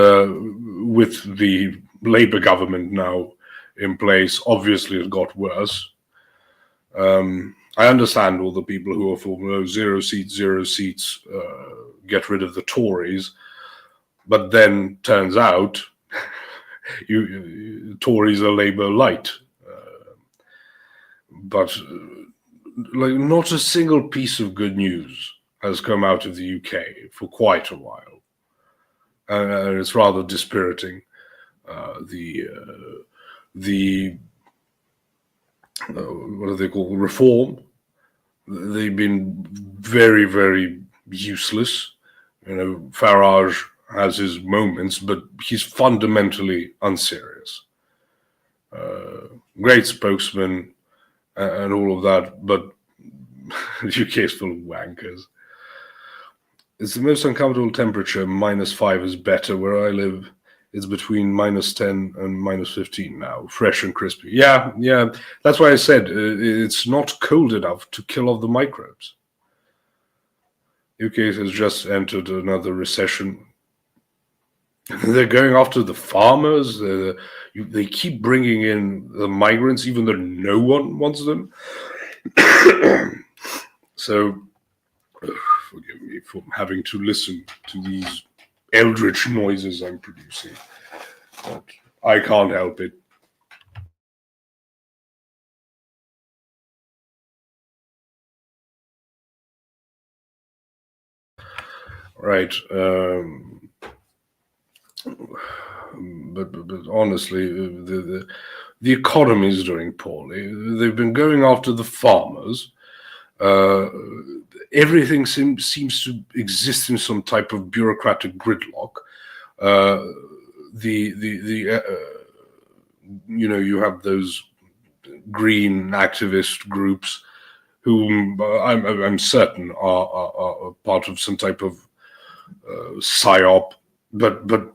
Speaker 1: with the Labour government now in place, obviously it got worse. I understand all the people who are for 0 seats, get rid of the Tories, but then turns out Tories are Labour light, but like not a single piece of good news has come out of the UK for quite a while, and it's rather dispiriting. The what do they call reform? They've been very, very useless. Farage has his moments, but he's fundamentally unserious. Great spokesman and all of that, but the UK is full of wankers. It's the most uncomfortable temperature. -5 is better. Where I live, it's between -10 and -15 now, fresh and crispy. Yeah. That's why I said it's not cold enough to kill off the microbes. UK has just entered another recession. They're going after the farmers. They keep bringing in the migrants, even though no one wants them. So, forgive me for having to listen to these eldritch noises I'm producing, but I can't help it. Right. But honestly, the economy is doing poorly. They've been going after the farmers. Everything seems to exist in some type of bureaucratic gridlock. You have those green activist groups whom I'm certain are part of some type of psyop, but the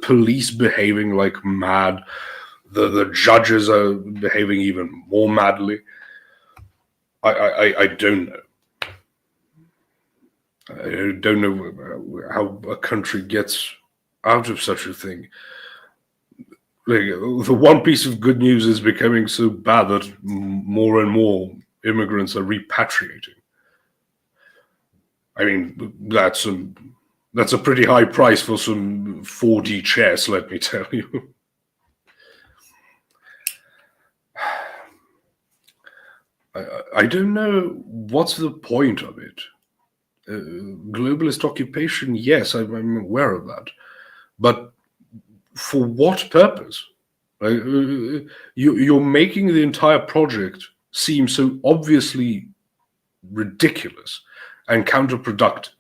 Speaker 1: police behaving like mad, the judges are behaving even more madly. I don't know. I don't know how a country gets out of such a thing. Like, the one piece of good news is becoming so bad that more and more immigrants are repatriating. I mean, that's a pretty high price for some 4D chess, let me tell you. I don't know what's the point of it. Globalist occupation, yes, I'm aware of that. But for what purpose? You're making the entire project seem so obviously ridiculous and counterproductive,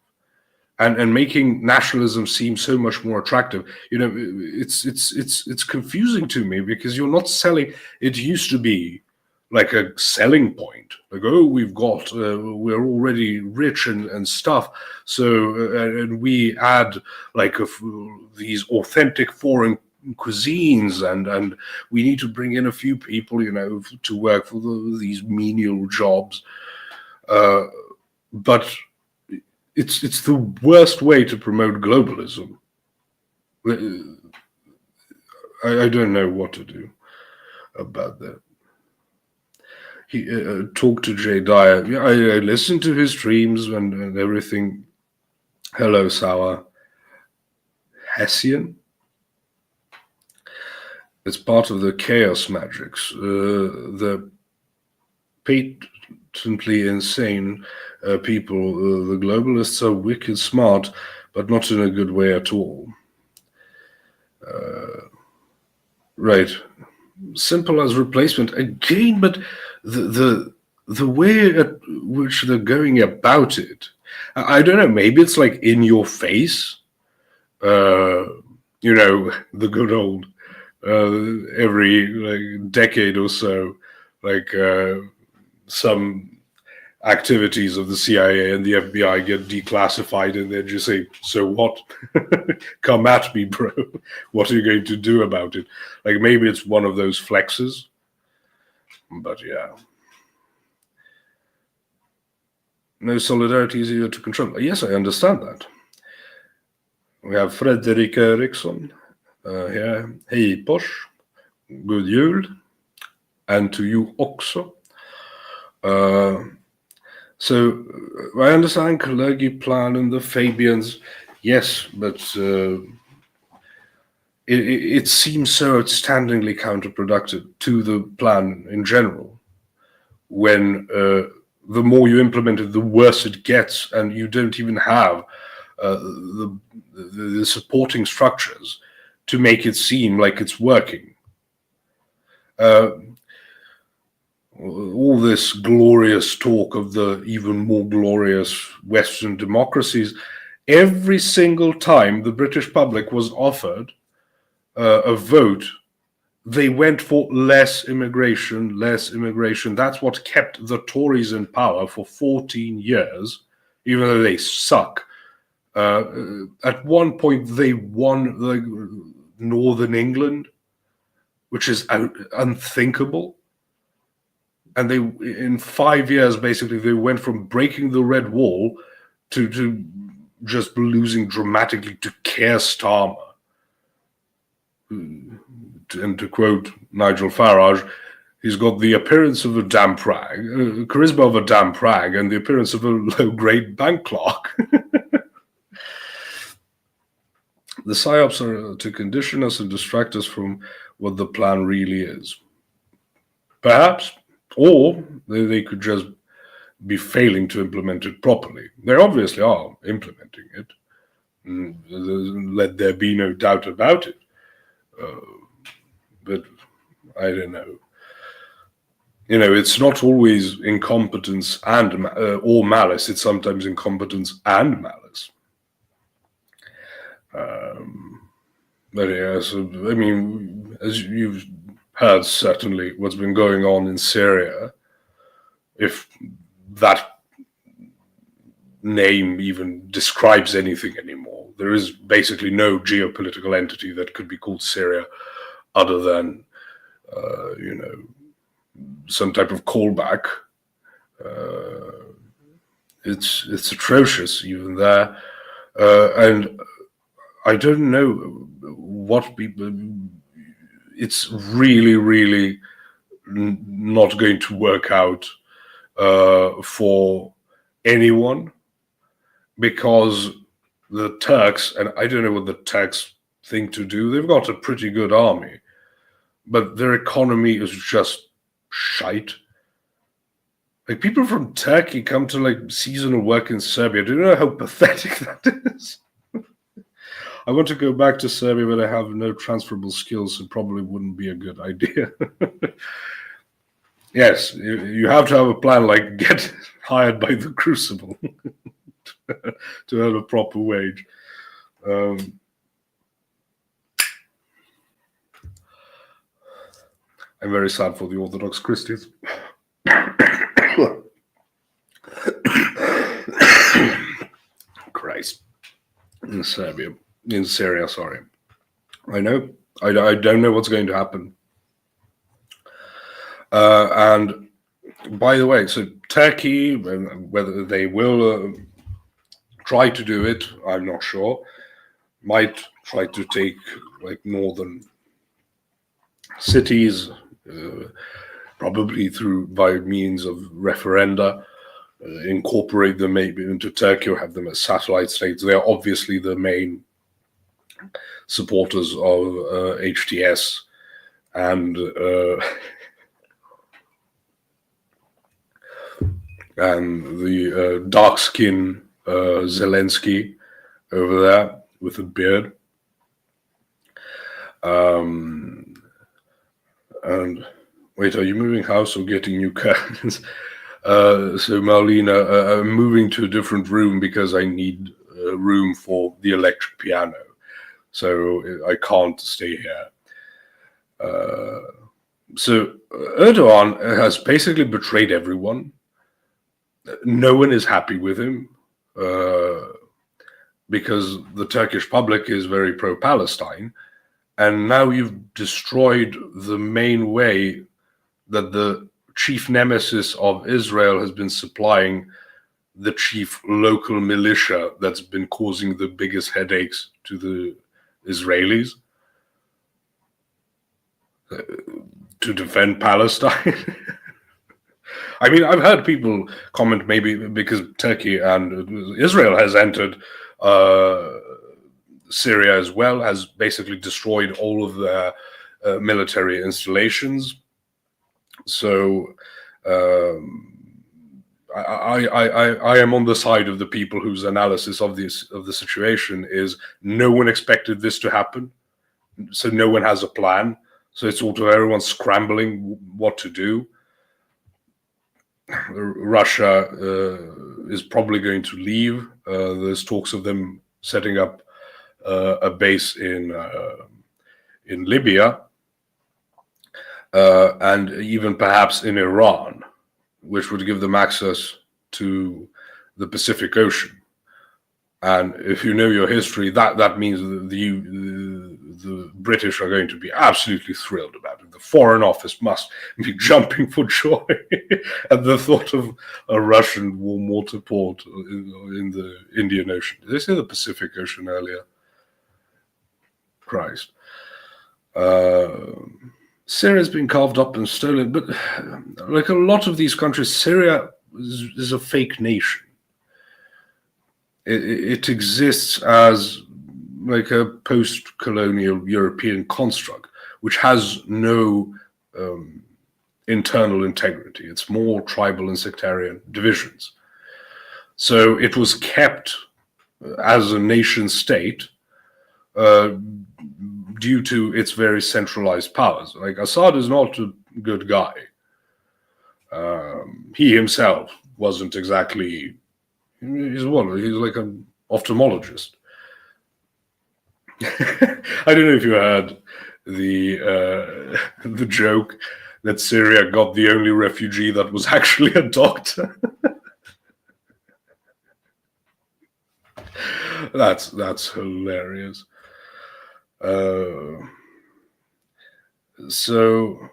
Speaker 1: and making nationalism seem so much more attractive. It's confusing to me, because you're not selling. It used to be like a selling point, like, oh, we're already rich and stuff, so and we add like these authentic foreign cuisines, and we need to bring in a few people to work for these menial jobs, but it's the worst way to promote globalism. I don't know what to do about that. He talked to Jay Dyer. Yeah, I listened to his streams and everything. Hello, Sour. Hessian? It's part of the chaos magics. The patently insane people. The globalists are wicked smart, but not in a good way at all. Right. Simple as replacement again, but the way at which they're going about it, I don't know. Maybe it's like in your face. The good old every like decade or so, like some activities of the CIA and the FBI get declassified, and they just say, "So what? Come at me, bro. What are you going to do about it?" Like, maybe it's one of those flexes, but yeah. No solidarity is easier to control. Yes, I understand that. We have Fredrik Eriksson here. Hej Posh. Good jul. And to you also. So I understand Kalergi plan and the Fabians, yes, but it seems so outstandingly counterproductive to the plan in general. When the more you implement it, the worse it gets, and you don't even have the supporting structures to make it seem like it's working. All this glorious talk of the even more glorious Western democracies, every single time the British public was offered a vote, they went for less immigration, less immigration. That's what kept the Tories in power for 14 years, even though they suck. At one point, they won Northern England, which is unthinkable. And they, in 5 years, basically, they went from breaking the Red Wall to just losing dramatically to Keir Starmer. And to quote Nigel Farage, he's got the appearance of a damp rag, charisma of a damp rag, and the appearance of a low-grade bank clerk. The psyops are to condition us and distract us from what the plan really is. Perhaps, or they could just be failing to implement it properly. They obviously are implementing it. Let there be no doubt about it. But I don't know. It's not always incompetence and or malice. It's sometimes incompetence and malice. But yeah, so, I mean, as you've heard, certainly what's been going on in Syria, if that name even describes anything anymore, there is basically no geopolitical entity that could be called Syria other than, some type of callback. It's atrocious even there, and I don't know what people. It's really, really not going to work out for anyone, because the Turks, and I don't know what the Turks think to do. They've got a pretty good army, but their economy is just shite. Like, people from Turkey come to like seasonal work in Serbia. Do you know how pathetic that is? I want to go back to Serbia, but I have no transferable skills, so probably wouldn't be a good idea. Yes, you have to have a plan, like get hired by the Crucible to earn a proper wage. I'm very sad for the Orthodox Christians. Christ. In Syria, sorry. I know. I don't know what's going to happen. And by the way, so Turkey, whether they will try to do it, I'm not sure. Might try to take like northern cities, probably by means of referenda, incorporate them maybe into Turkey or have them as satellite states. They are obviously the main supporters of HTS and the dark skin Zelensky over there with a beard. And wait, are you moving house or getting new curtains? So Marlena, I'm moving to a different room because I need room for the electric piano. So I can't stay here. So Erdogan has basically betrayed everyone. No one is happy with him because the Turkish public is very pro-Palestine. And now you've destroyed the main way that the chief nemesis of Israel has been supplying the chief local militia that's been causing the biggest headaches to the Israelis to defend Palestine. I mean, I've heard people comment maybe because Turkey and Israel has entered Syria as well has basically destroyed all of their military installations. So I am on the side of the people whose analysis of the situation is no one expected this to happen, so no one has a plan. So it's sort of everyone scrambling what to do. Russia is probably going to leave. There's talks of them setting up a base in Libya, and even perhaps in Iran, which would give them access to the Pacific Ocean. And if you know your history, that means the British are going to be absolutely thrilled about it. The Foreign Office must be jumping for joy at the thought of a Russian warm water port in the Indian Ocean. Did they say the Pacific Ocean earlier? Christ. Syria's been carved up and stolen, but like a lot of these countries, Syria is a fake nation. It exists as like a post-colonial European construct, which has no internal integrity. It's more tribal and sectarian divisions. So it was kept as a nation state due to its very centralized powers. Like Assad is not a good guy. He himself wasn't exactly. He's like an ophthalmologist. I don't know if you heard the joke that Syria got the only refugee that was actually a doctor. That's hilarious. So,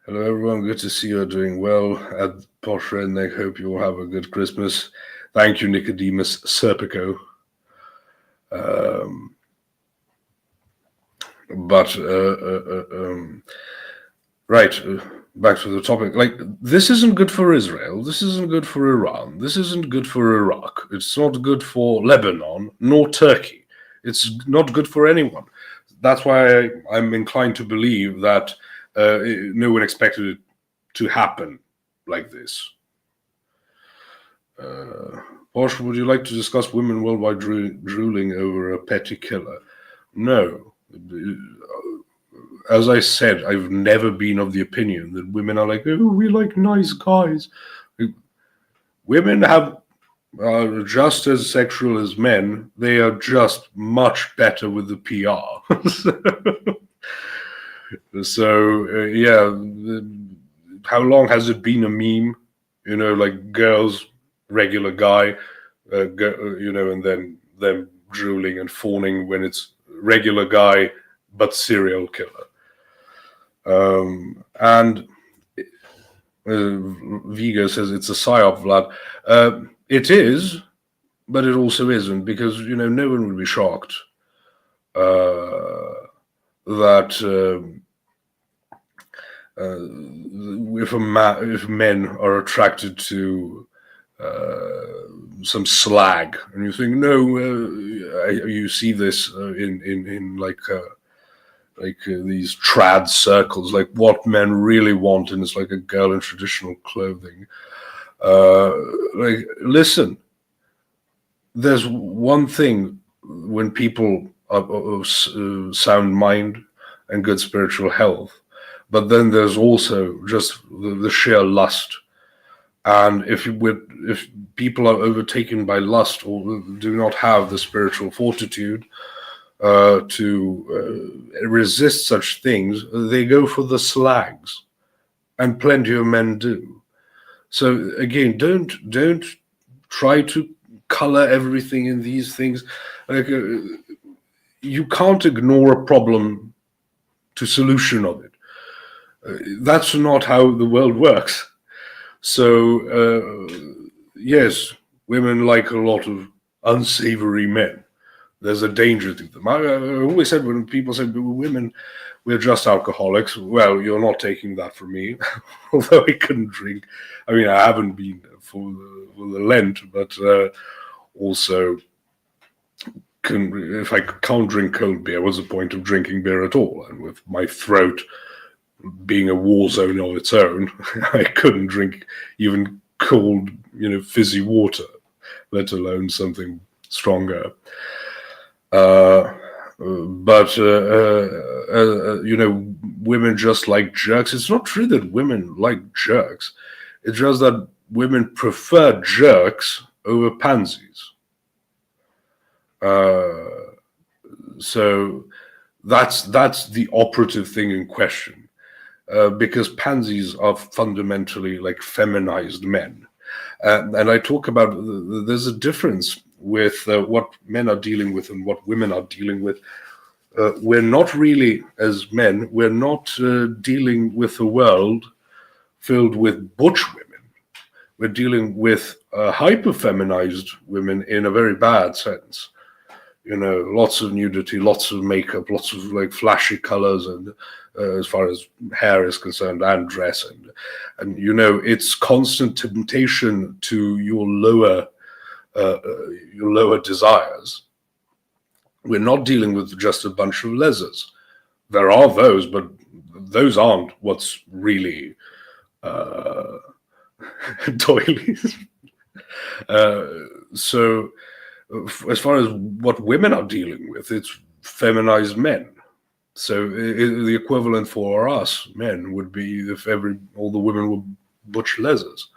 Speaker 1: hello everyone, good to see you're doing well at Posh Redneck. Hope you all have a good Christmas. Thank you, Nicodemus Serpico. Right, back to the topic. Like, this isn't good for Israel. This isn't good for Iran. This isn't good for Iraq. It's not good for Lebanon, nor Turkey. It's not good for anyone. That's why I'm inclined to believe that no one expected it to happen like this. Posh, would you like to discuss women worldwide drooling over a petty killer? No. As I said, I've never been of the opinion that women are like, oh, we like nice guys. Women are just as sexual as men. They are just much better with the PR. Yeah, how long has it been a meme? You know, like girls, regular guy, you know, and then them drooling and fawning when it's regular guy but serial killer. And Vigo says it's a psyop, Vlad. It is, but it also isn't, because, you know, no one would be shocked that if men are attracted to some slag, and you think, no, you see this in like these trad circles, like what men really want, and it's like a girl in traditional clothing. Like, listen, there's one thing when people are of sound mind and good spiritual health, but then there's also just the sheer lust. And if people are overtaken by lust or do not have the spiritual fortitude to resist such things, they go for the slags, and plenty of men do. So again, don't try to color everything in these things. Like, you can't ignore a problem to solution of it. That's not how the world works. So yes, women like a lot of unsavory men. There's a danger to them. I always said, when people said women, we're just alcoholics, well, you're not taking that from me. Although I couldn't drink. I mean, I haven't been for the Lent, but also can't drink cold beer, what's the point of drinking beer at all? And with my throat being a war zone of its own, I couldn't drink even cold, fizzy water, let alone something stronger. But women just like jerks. It's not true that women like jerks. It's just that women prefer jerks over pansies. So that's the operative thing in question, because pansies are fundamentally like feminized men, and I talk about there's a difference with what men are dealing with and what women are dealing with. We're not really, as men, we're not dealing with a world filled with butch women. We're dealing with hyper-feminized women in a very bad sense. Lots of nudity, lots of makeup, lots of like flashy colors, and as far as hair is concerned, and dress, and it's constant temptation to your lower desires. We're not dealing with just a bunch of lezers. There are those, but those aren't what's really doilies. So as far as what women are dealing with, it's feminized men. So the equivalent for us men would be if all the women were butch lezers,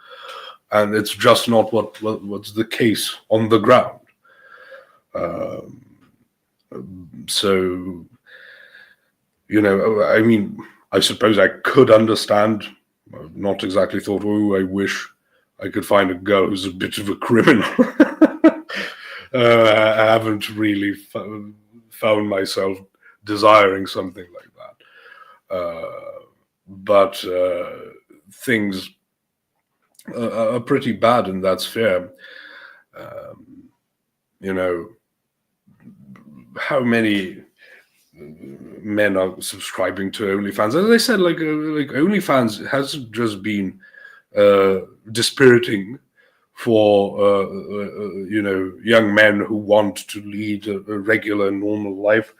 Speaker 1: and it's just not what's the case on the ground. So I mean, I suppose I could understand. I've not exactly thought, oh, I wish I could find a girl who's a bit of a criminal. I haven't really found myself desiring something like that. But things are pretty bad, and that's fair. How many men are subscribing to OnlyFans? As I said, like OnlyFans hasn't just been dispiriting for young men who want to lead a regular, normal life.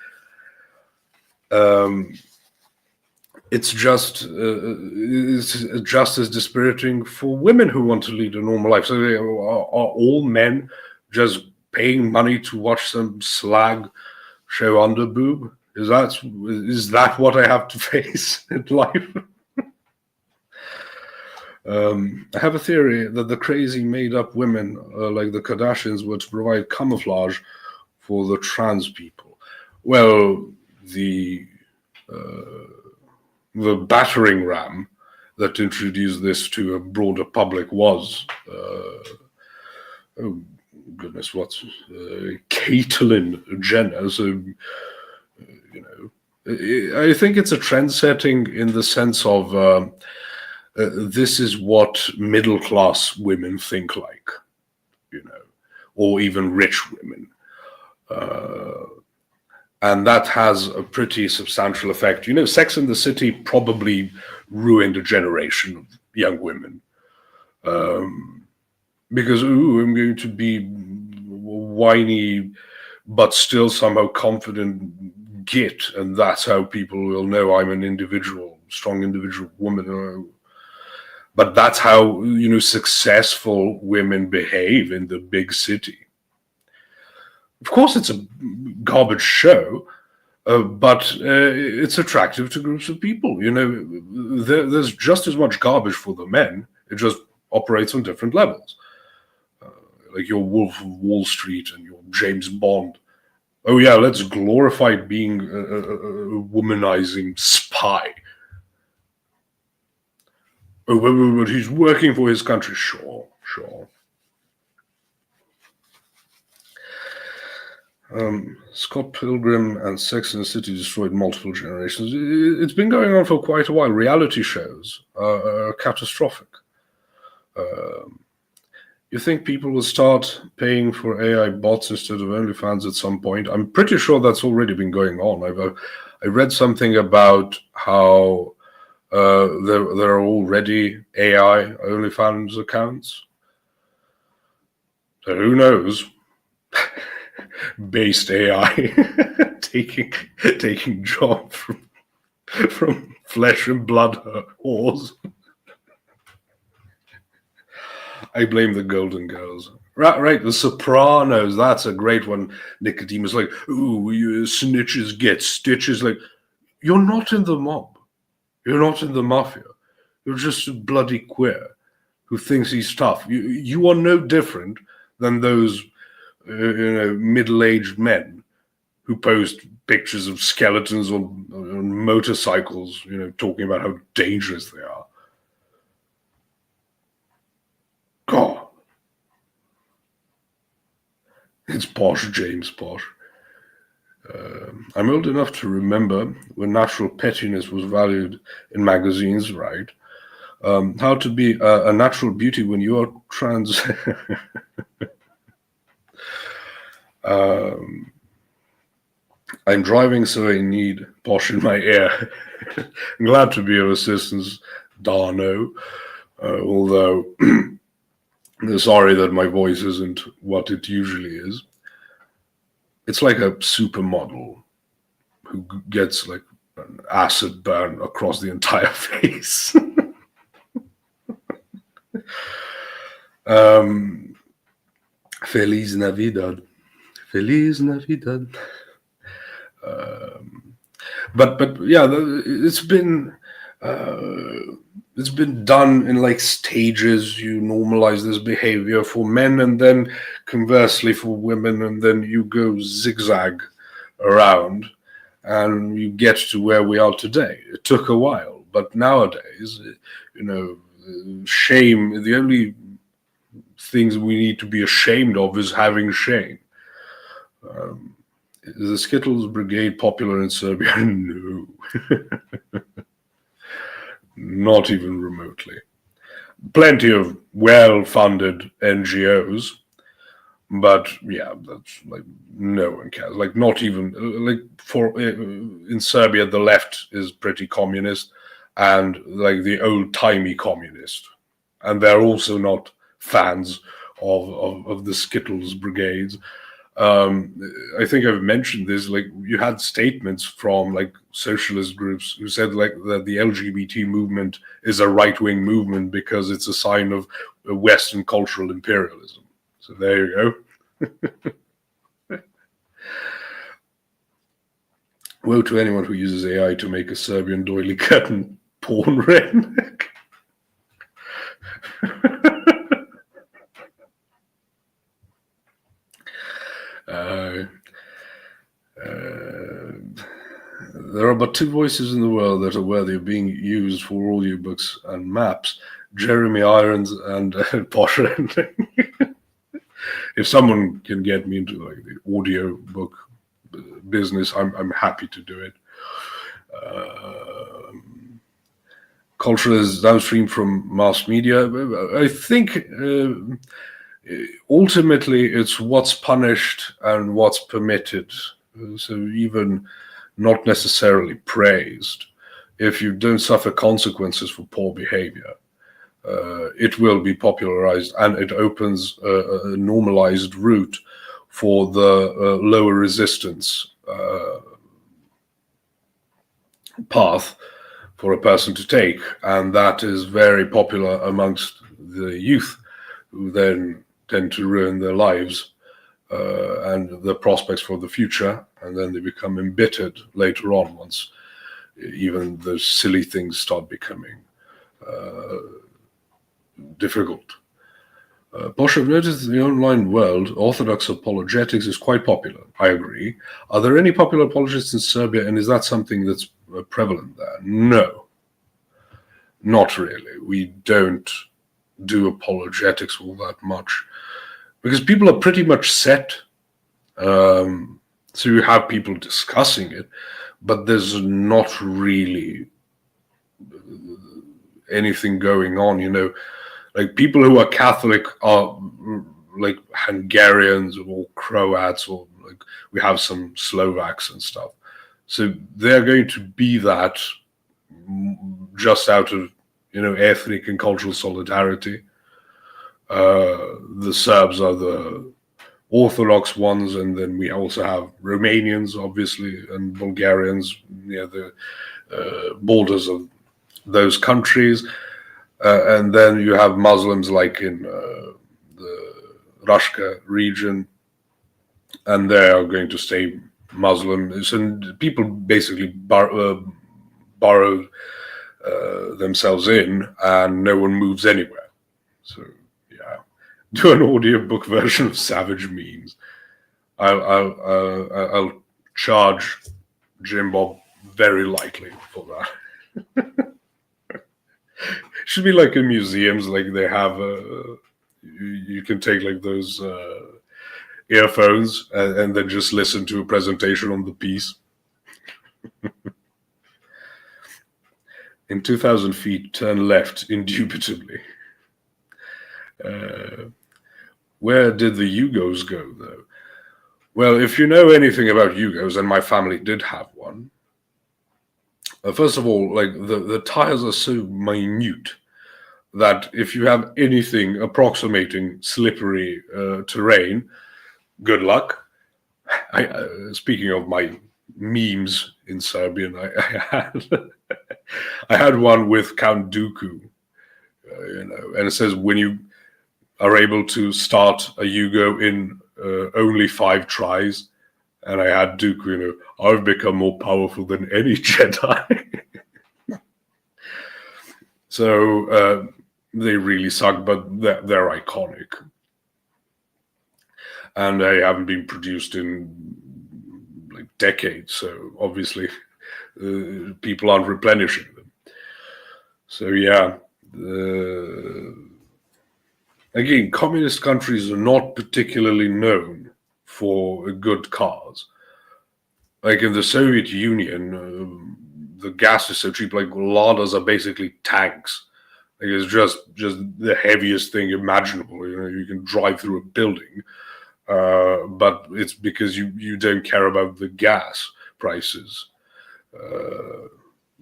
Speaker 1: It's just as dispiriting for women who want to lead a normal life. So are all men just paying money to watch some slag show underboob? Is that what I have to face in life? I have a theory that the crazy made-up women, like the Kardashians, were to provide camouflage for the trans people. Well, the battering ram that introduced this to a broader public was, oh goodness, what's Caitlyn Jenner. So, I think it's a trend setting in the sense of this is what middle-class women think like, or even rich women. And that has a pretty substantial effect. Sex and the City probably ruined a generation of young women. Because, I'm going to be whiny, but still somehow confident git, and that's how people will know I'm an individual, strong individual woman. But that's how, successful women behave in the big city. Of course, it's a garbage show, but it's attractive to groups of people. There's just as much garbage for the men. It just operates on different levels. Like your Wolf of Wall Street and your James Bond. Oh yeah, let's glorify being a womanizing spy. Oh, but he's working for his country. Sure. Scott Pilgrim and Sex and the City destroyed multiple generations. It's been going on for quite a while. Reality shows are catastrophic. You think people will start paying for AI bots instead of OnlyFans at some point? I'm pretty sure that's already been going on. I read something about how there are already AI OnlyFans accounts. So who knows? based AI taking job from flesh and blood whores. I blame the Golden Girls. Right, The Sopranos, that's a great one. Nicodemus like, ooh, snitches get stitches. Like, you're not in the mob. You're not in the mafia. You're just a bloody queer who thinks he's tough. You are no different than those middle-aged men who post pictures of skeletons on motorcycles, talking about how dangerous they are. God. It's posh, James Posh. I'm old enough to remember when natural pettiness was valued in magazines, right? How to be a natural beauty when you are trans. I'm driving, so I need Posh in my ear. I'm glad to be of assistance, Darno. Although, sorry that my voice isn't what it usually is. It's like a supermodel who gets like an acid burn across the entire face. Feliz Navidad. Feliz Navidad. But yeah, it's been done in like stages. You normalize this behavior for men, and then conversely for women, and then you go zigzag around, and you get to where we are today. It took a while, but nowadays, shame. The only things we need to be ashamed of is having shame. Is the Skittles Brigade popular in Serbia? No. Not even remotely. Plenty of well-funded NGOs, but yeah, that's like no one cares. Like not even like in Serbia, the left is pretty communist, and like the old-timey communist, and they're also not fans of the Skittles brigades. I think I've mentioned this. Like you had statements from like socialist groups who said like that the LGBT movement is a right-wing movement because it's a sign of Western cultural imperialism. So there you go. Woe to anyone who uses AI to make a Serbian doily curtain porn redneck. There are but two voices in the world that are worthy of being used for audiobooks and maps: Jeremy Irons and Posh Rending. If someone can get me into like the audiobook business, I'm happy to do it. Culture is downstream from mass media. I think ultimately it's what's punished and what's permitted. So even not necessarily praised. If you don't suffer consequences for poor behavior, it will be popularized, and it opens a normalized route for the lower resistance path for a person to take, and that is very popular amongst the youth, who then tend to ruin their lives and their prospects for the future, and then they become embittered later on once even those silly things start becoming difficult. Posh, I've noticed in the online world, Orthodox apologetics is quite popular. I agree. Are there any popular apologists in Serbia, and is that something that's prevalent there? No, not really. We don't do apologetics all that much because people are pretty much set. So you have people discussing it, but there's not really anything going on, like people who are Catholic are like Hungarians or Croats, or like we have some Slovaks and stuff. So they're going to be that just out of, ethnic and cultural solidarity. The Serbs are the Orthodox ones, and then we also have Romanians, obviously, and Bulgarians near the borders of those countries. And then you have Muslims like in the Rashka region, and they are going to stay Muslim. And people basically borrow themselves in, and no one moves anywhere. So yeah, do an audiobook version of Savage Memes. I'll charge Jim Bob very lightly for that. Should be like in museums, like they have you can take like those earphones and then just listen to a presentation on the piece. In 2,000 feet, turn left indubitably. Where did the Yugos go, though? Well, if you know anything about Yugos, and my family did have one, first of all, like the tires are so minute that if you have anything approximating slippery terrain, good luck. Speaking of my memes in Serbian, I had one with Count Dooku, and it says when you are able to start a Yugo in only 5 tries, and I had Dooku, I've become more powerful than any Jedi. So they really suck, but they're iconic. And they haven't been produced in like decades, so obviously people aren't replenishing them. So yeah, again, communist countries are not particularly known for good cars. Like in the Soviet Union, the gas is so cheap. Like Ladas are basically tanks. Like it's just the heaviest thing imaginable. You can drive through a building, but it's because you don't care about the gas prices.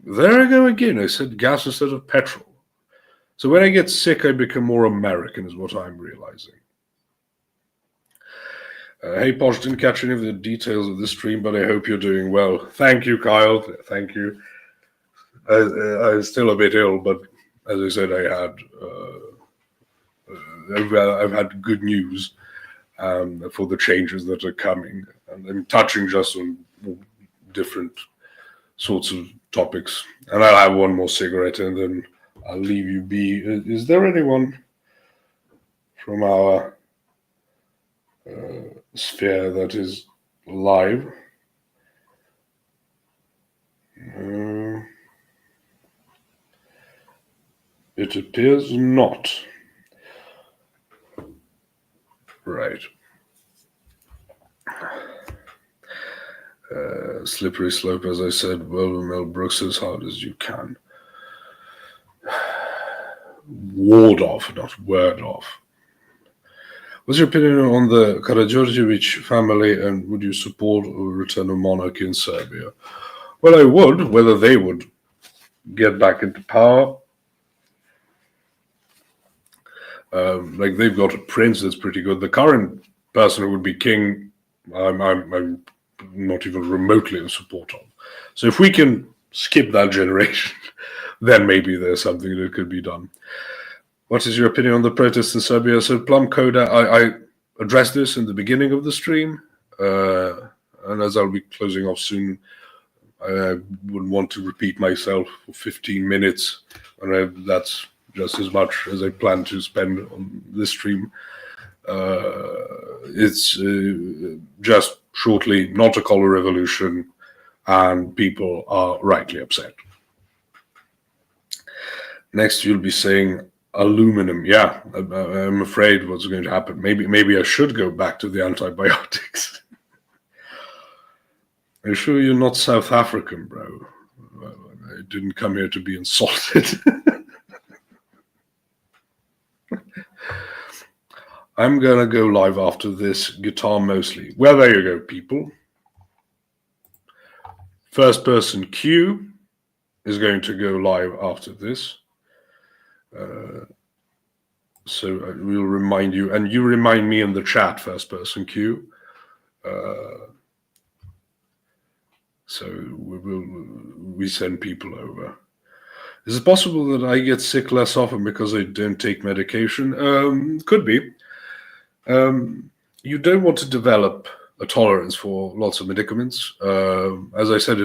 Speaker 1: There I go again. I said gas instead of petrol. So when I get sick, I become more American, is what I'm realizing. Hey, Posh, didn't catch any of the details of this stream, but I hope you're doing well. Thank you, Kyle. Thank you. I'm still a bit ill, but as I said, I've had good news for the changes that are coming, and I'm touching just on different sorts of topics. And I'll have one more cigarette, and then I'll leave you be. Is there anyone from our sphere that is live? It appears not. Right. Slippery slope, as I said. Well, Mel Brooks, as hard as you can. Ward off, not word off. What's your opinion on the Karađorđević family, and would you support a return of monarchy in Serbia? Well, I would. Whether they would get back into power, like they've got a prince that's pretty good. The current person who would be king, I'm not even remotely in support of. So if we can skip that generation, then maybe there's something that could be done. What is your opinion on the protests in Serbia? So Plum Coda, I addressed this in the beginning of the stream, and as I'll be closing off soon, I wouldn't want to repeat myself for 15 minutes, and that's just as much as I plan to spend on this stream. It's just shortly not a color revolution, and people are rightly upset. Next, you'll be saying aluminum. Yeah, I'm afraid what's going to happen. Maybe I should go back to the antibiotics. Are you sure you're not South African, bro? Well, I didn't come here to be insulted. I'm gonna go live after this guitar mostly. Well, there you go, people. First person Q is going to go live after this. So I will remind you, and you remind me in the chat, first person Q. So we send people over. Is it possible that I get sick less often because I don't take medication? Could be. You don't want to develop a tolerance for lots of medicaments. As I said,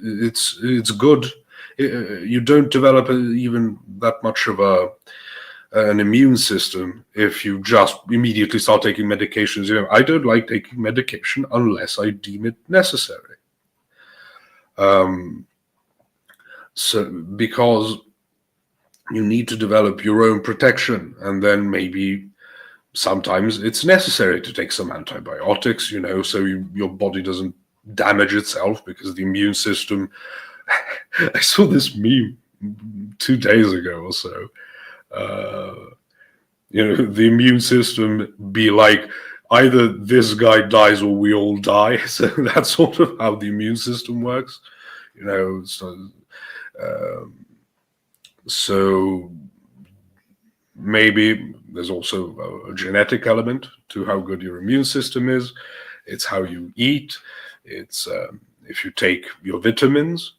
Speaker 1: it's good. You don't develop even that much of an immune system if you just immediately start taking medications. I don't like taking medication unless I deem it necessary. So because you need to develop your own protection, and then maybe sometimes it's necessary to take some antibiotics, so your body doesn't damage itself, because the immune system. I saw this meme 2 days ago or so. The immune system be like, either this guy dies or we all die. So that's sort of how the immune system works. So maybe there's also a genetic element to how good your immune system is. It's how you eat. It's if you take your vitamins.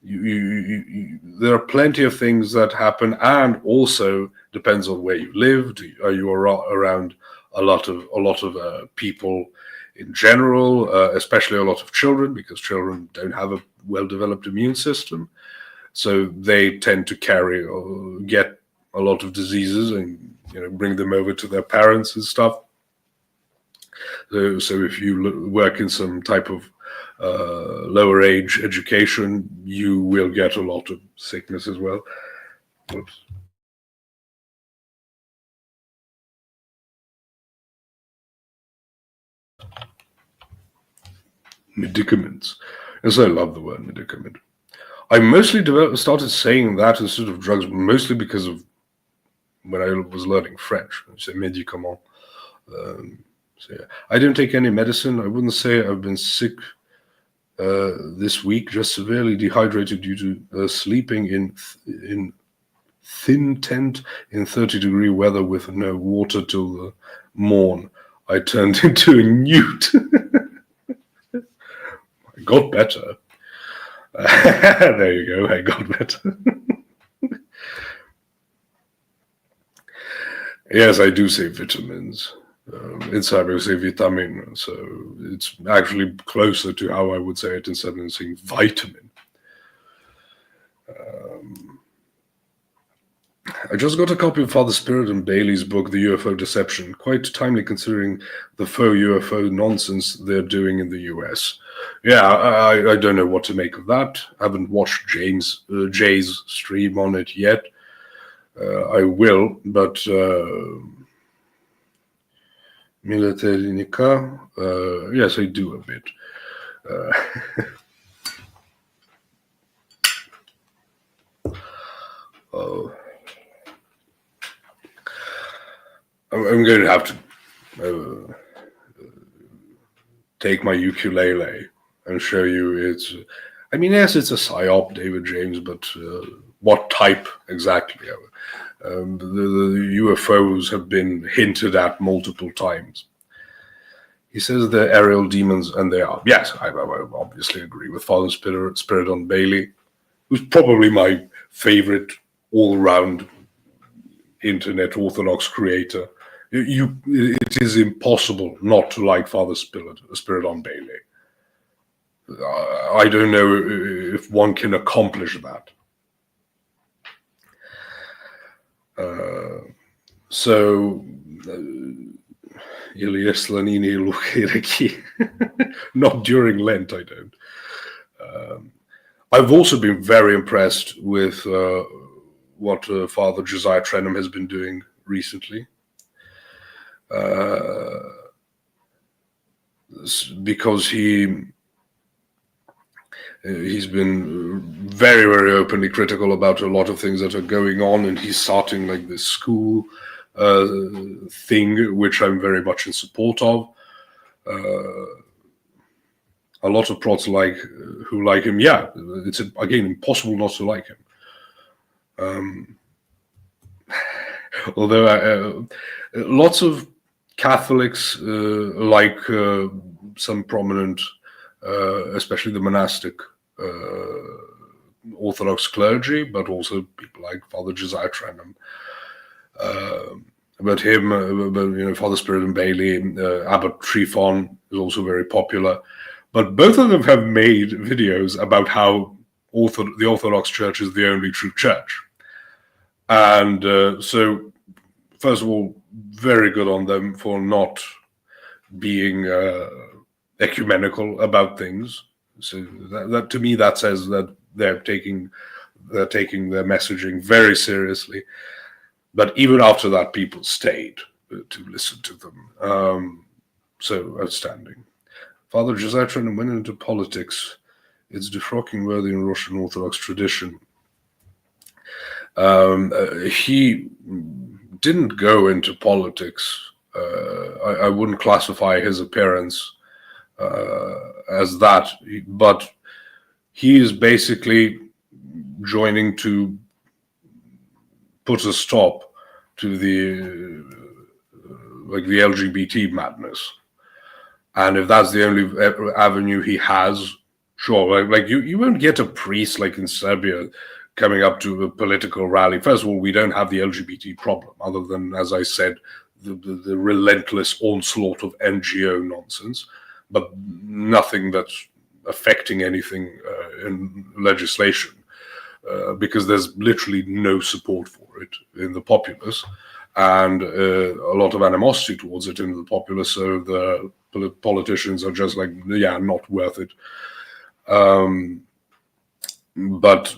Speaker 1: There are plenty of things that happen, and also depends on where you live. Are you around a lot of people in general, especially a lot of children, because children don't have a well-developed immune system, so they tend to carry or get a lot of diseases, and bring them over to their parents and stuff. So if you work in some type of lower age education, you will get a lot of sickness as well. Whoops. Medicaments. Yes, I love the word medicament. I mostly started saying that instead of drugs, mostly because of when I was learning French. I say médicament. So yeah. I don't take any medicine. I wouldn't say I've been sick this week, just severely dehydrated due to sleeping in thin tent in 30-degree weather with no water till the morn. I turned into a newt. I got better. There you go. I got better. Yes, I do say vitamins. In Serbia, we say vitamin, so it's actually closer to how I would say it instead of saying vitamin. I just got a copy of Father Spirit and Bailey's book, The UFO Deception, quite timely considering the faux UFO nonsense they're doing in the US. Yeah, I don't know what to make of that. I haven't watched Jay's stream on it yet. I will, but Militarinica, yes, I do a bit. I'm going to have to take my ukulele and show you it's. I mean, yes, it's a psyop, David James, but what type exactly? The UFOs have been hinted at multiple times. He says they're aerial demons, and they are. Yes, I obviously agree with Father Spirit on Bailey, who's probably my favorite all-round internet Orthodox creator. It is impossible not to like Father Spirit on Bailey. I don't know if one can accomplish that. So, Ilias Lanini not during Lent, I don't. I've also been very impressed with what Father Josiah Trenham has been doing recently. Because he's been very, very openly critical about a lot of things that are going on, and he's starting like this school thing, which I'm very much in support of. A lot of prods who like him. Yeah, it's again impossible not to like him. Although lots of Catholics, like some prominent, especially the monastic Orthodox clergy, but also people like Father Josiah Trenham, but Father Spiridon Bailey, Abbot Trifon is also very popular. But both of them have made videos about how the Orthodox Church is the only true church. And so, first of all, very good on them for not being ecumenical about things. So that to me, that says that they're taking their messaging very seriously. But even after that, people stayed to listen to them. So outstanding. Father Josiah Trenham went into politics. It's defrocking worthy in Russian Orthodox tradition. He didn't go into politics. I wouldn't classify his appearance as that, but he is basically joining to put a stop to the LGBT madness. And if that's the only avenue he has, sure. Like you won't get a priest like in Serbia coming up to a political rally. First of all, we don't have the LGBT problem, other than, as I said, the relentless onslaught of NGO nonsense, but nothing that's affecting anything in legislation, because there's literally no support for it in the populace, and a lot of animosity towards it in the populace. So the politicians are just like, yeah, not worth it. But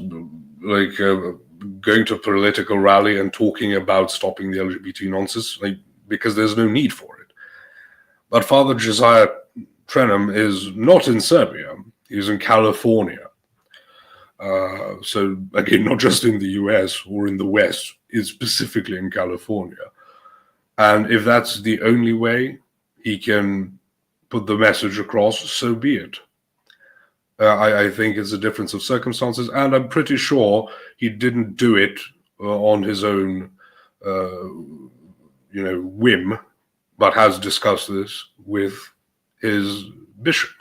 Speaker 1: like going to a political rally and talking about stopping the LGBT nonsense, like, because there's no need for it. But Father Josiah Trenham is not in Serbia; he's in California. So again, not just in the US or in the West, it's specifically in California. And if that's the only way he can put the message across, so be it. I think it's a difference of circumstances, and I'm pretty sure he didn't do it on his own, whim, but has discussed this with his bishop.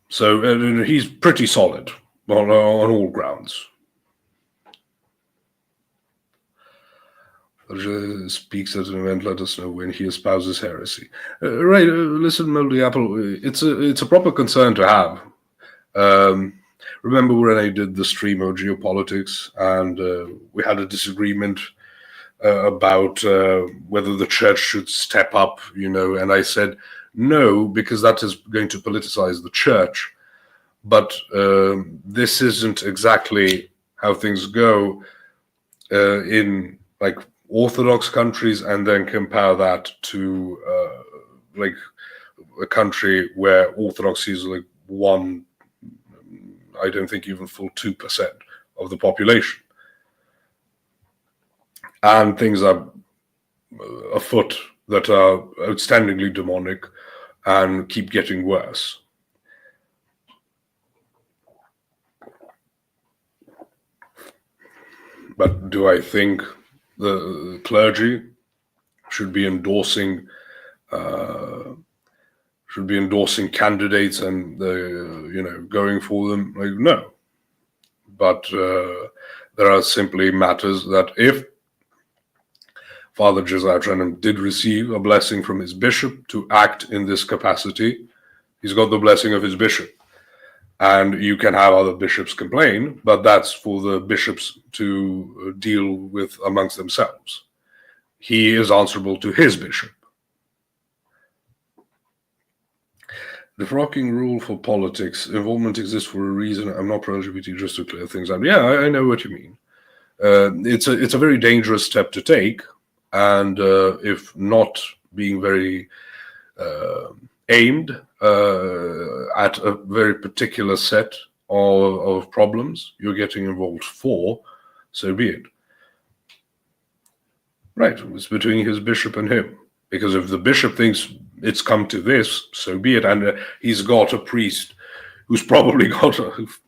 Speaker 1: So he's pretty solid on all grounds. Speaks at an event, let us know when he espouses heresy. Right, listen, Moldy Apple, it's a proper concern to have. Remember when I did the stream of Geopolitics, and we had a disagreement about whether the church should step up, and I said no, because that is going to politicize the church. But this isn't exactly how things go in like Orthodox countries, and then compare that to like a country where Orthodoxy is like one, I don't think even full 2% of the population. And things are afoot that are outstandingly demonic and keep getting worse. But do I think the clergy should be endorsing candidates and going for them? Like, no. But there are simply matters that if Father Josiah Trenham did receive a blessing from his bishop to act in this capacity, he's got the blessing of his bishop. And you can have other bishops complain, but that's for the bishops to deal with amongst themselves. He is answerable to his bishop. The frocking rule for politics, involvement exists for a reason. I'm not pro-LGBT, just to clear things up. Yeah, I know what you mean. It's a very dangerous step to take, and if not being very aimed at a very particular set of problems you're getting involved for, so be it. Right, it's between his bishop and him. Because if the bishop thinks it's come to this, so be it. And he's got a priest who's probably got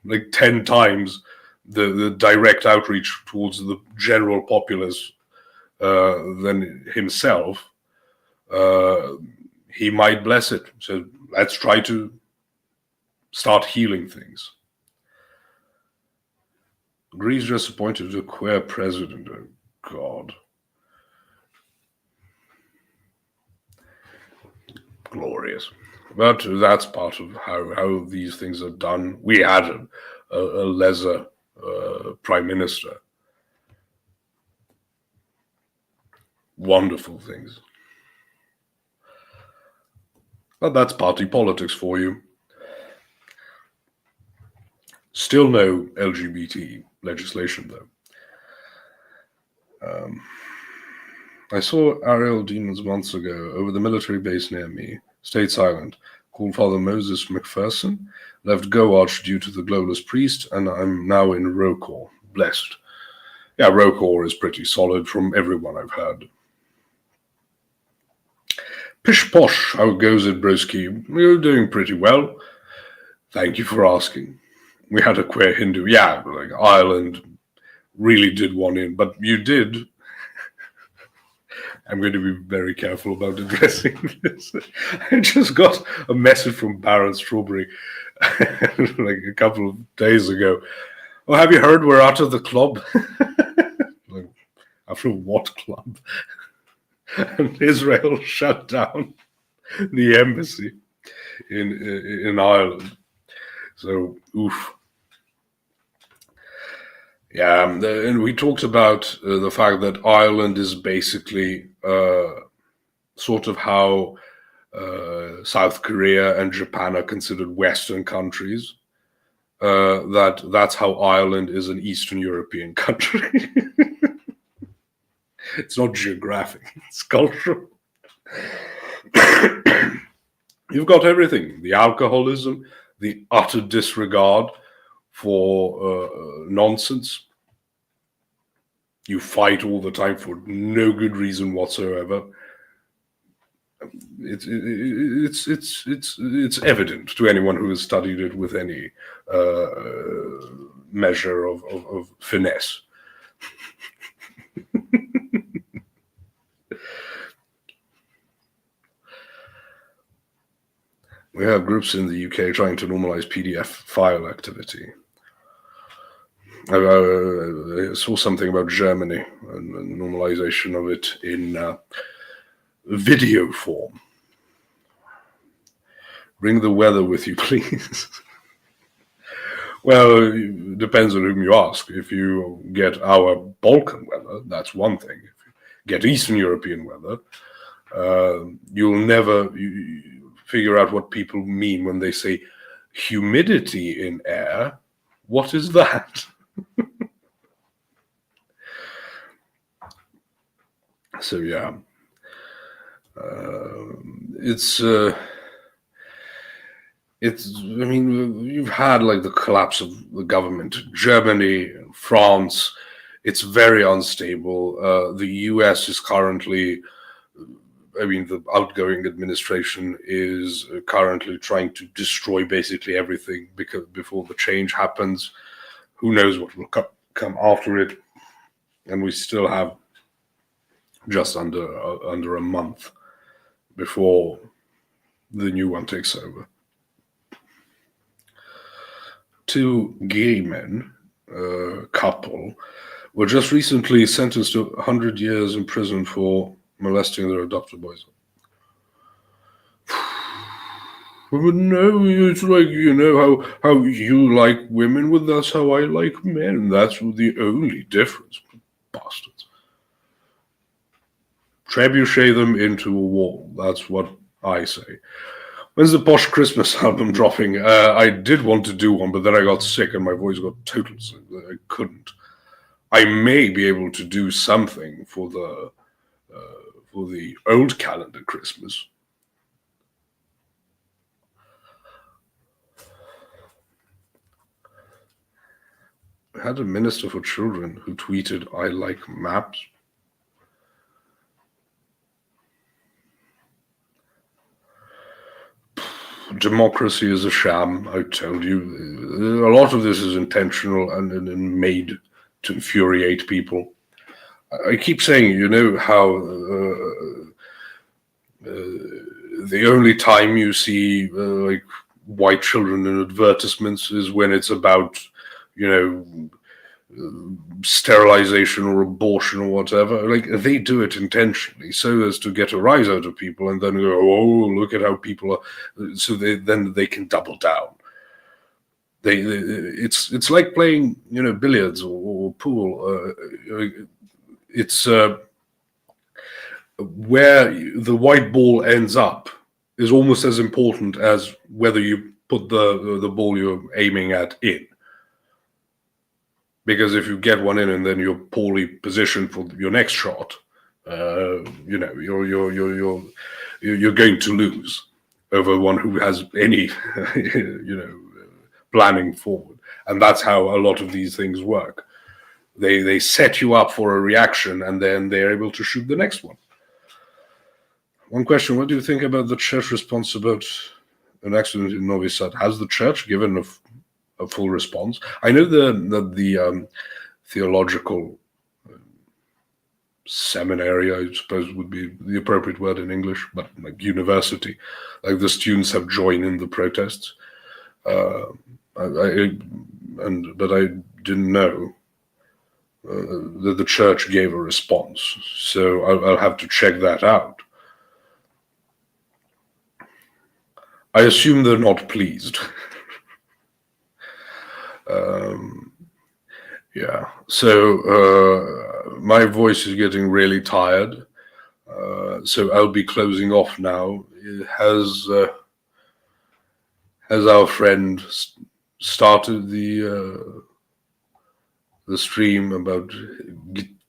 Speaker 1: like 10 times the direct outreach towards the general populace than himself, he might bless it. So let's try to start healing things. Greece just appointed a queer president. Oh, God. Glorious. But that's part of how these things are done. We had a lesser prime minister. Wonderful things. But that's party politics for you. Still no LGBT legislation, though. I saw aerial demons months ago over the military base near me, States Island, called Father Moses McPherson. Left Goarch due to the glowless priest, and I'm now in Rokor. Blessed. Yeah, Rokor is pretty solid from everyone I've heard. Pish posh, how goes it, broski? You're doing pretty well. Thank you for asking. We had a queer Hindu. Yeah, like Ireland really did one in, but you did. I'm going to be very careful about addressing this. I just got a message from Baron Strawberry like a couple of days ago. Oh, have you heard we're out of the club? Like, after what club? And Israel shut down the embassy in Ireland. So, oof. Yeah, and we talked about the fact that Ireland is basically sort of how South Korea and Japan are considered Western countries. That's how Ireland is an Eastern European country. It's not geographic, it's cultural. You've got everything: the alcoholism, the utter disregard for nonsense. You fight all the time for no good reason whatsoever. It's evident to anyone who has studied it with any measure of finesse. We have groups in the UK trying to normalize PDF file activity. I saw something about Germany and the normalization of it in video form. Bring the weather with you, please. Well, it depends on whom you ask. If you get our Balkan weather, that's one thing. If you get Eastern European weather, you'll never figure out what people mean when they say humidity in air. What is that? So yeah, it's. I mean, you've had like the collapse of the government, Germany, France. It's very unstable. The US is currently. I mean, the outgoing administration is currently trying to destroy basically everything because before the change happens, who knows what will come after it, and we still have just under a month before the new one takes over. Two gay men, couple, were just recently sentenced to 100 years in prison for molesting their adopted boys. But no, it's like, you know, how you like women, well, that's how I like men. That's the only difference. Bastards. Trebuchet them into a wall. That's what I say. When's the Posh Christmas album dropping? I did want to do one, but then I got sick and my voice got total sick. I couldn't. I may be able to do something for the old calendar Christmas. I had a minister for children who tweeted, "I like maps." democracy is a sham. I told you, a lot of this is intentional and made to infuriate people. I keep saying, you know, how the only time you see like white children in advertisements is when it's about, you know, sterilization or abortion or whatever. Like, they do it intentionally so as to get a rise out of people, and then go, oh, look at how people are. So then they can double down. It's like playing, you know, billiards or pool. It's where the white ball ends up is almost as important as whether you put the ball you're aiming at in. Because if you get one in and then you're poorly positioned for your next shot, you know, you're going to lose over one who has any, you know, planning forward. And that's how a lot of these things work. They set you up for a reaction, and then they're able to shoot the next one. One question: what do you think about the church response about an accident in Novi Sad? Has the church given a full response? I know that the theological seminary, I suppose would be the appropriate word in English, but like university, like the students have joined in the protests. But I didn't know that the church gave a response, so I'll have to check that out. I assume they're not pleased. Yeah, so my voice is getting really tired, so I'll be closing off now. Has our friend started the stream about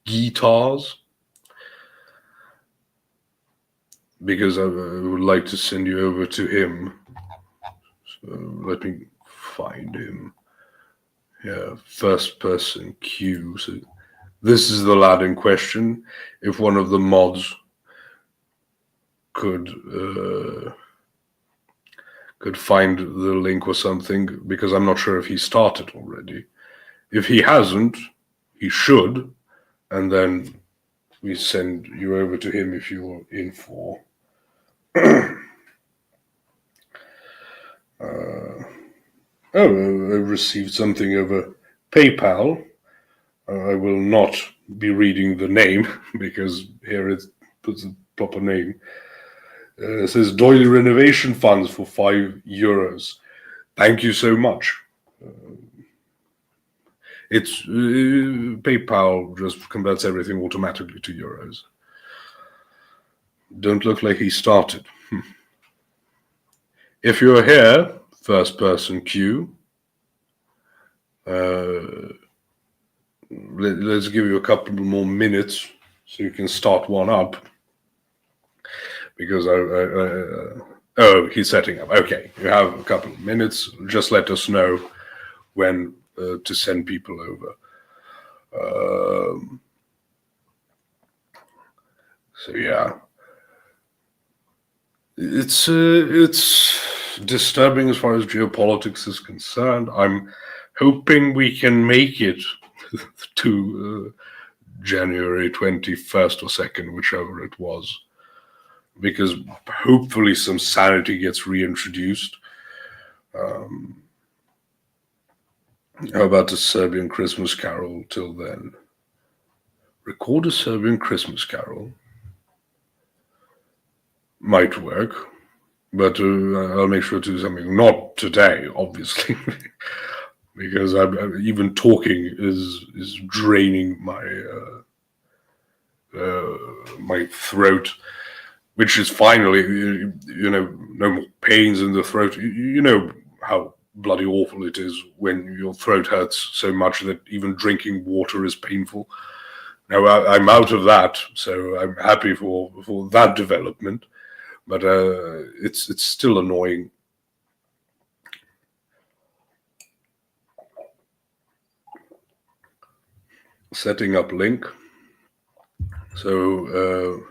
Speaker 1: guitars? Because I would like to send you over to him. So let me find him. Yeah, first person queue. So this is the lad in question. If one of the mods could find the link or something, because I'm not sure if he started already. If he hasn't, he should, and then we send you over to him if you're in for. I received something over PayPal. I will not be reading the name because here it puts a proper name. It says Doily renovation funds for €5. Thank you so much. It's PayPal just converts everything automatically to euros. Don't look like he started. If you're here, first person queue, let's give you a couple more minutes so you can start one up. Because oh, he's setting up. Okay, you have a couple of minutes. Just let us know when to send people over. So yeah, it's disturbing as far as geopolitics is concerned. I'm hoping we can make it to January 21st or 2nd, whichever it was, because hopefully some sanity gets reintroduced. How about a Serbian Christmas carol till then? Record a Serbian Christmas carol. Might work, but I'll make sure to do something. Not today, obviously, because even talking is draining my my throat, which is finally, you know, no more pains in the throat. You know how bloody awful it is when your throat hurts so much that even drinking water is painful. Now I'm out of that, so I'm happy for that development. But it's still annoying. Setting up link. So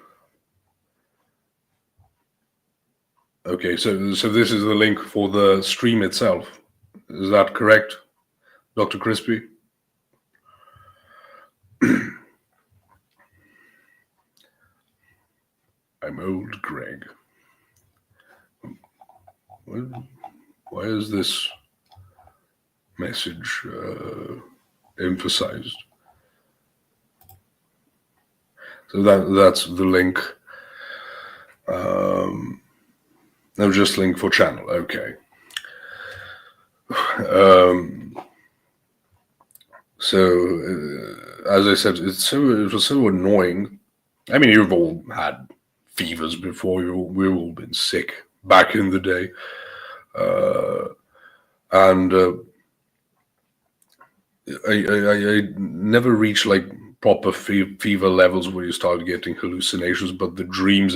Speaker 1: Okay, so this is the link for the stream itself. Is that correct, Dr. Crispy? I'm old Greg. Why is this message emphasized? So that's the link. No, just link for channel. Okay. As I said, it was so annoying. I mean, you've all had fevers before. We've all been sick back in the day, and I never reached like proper fever levels where you start getting hallucinations, but the dreams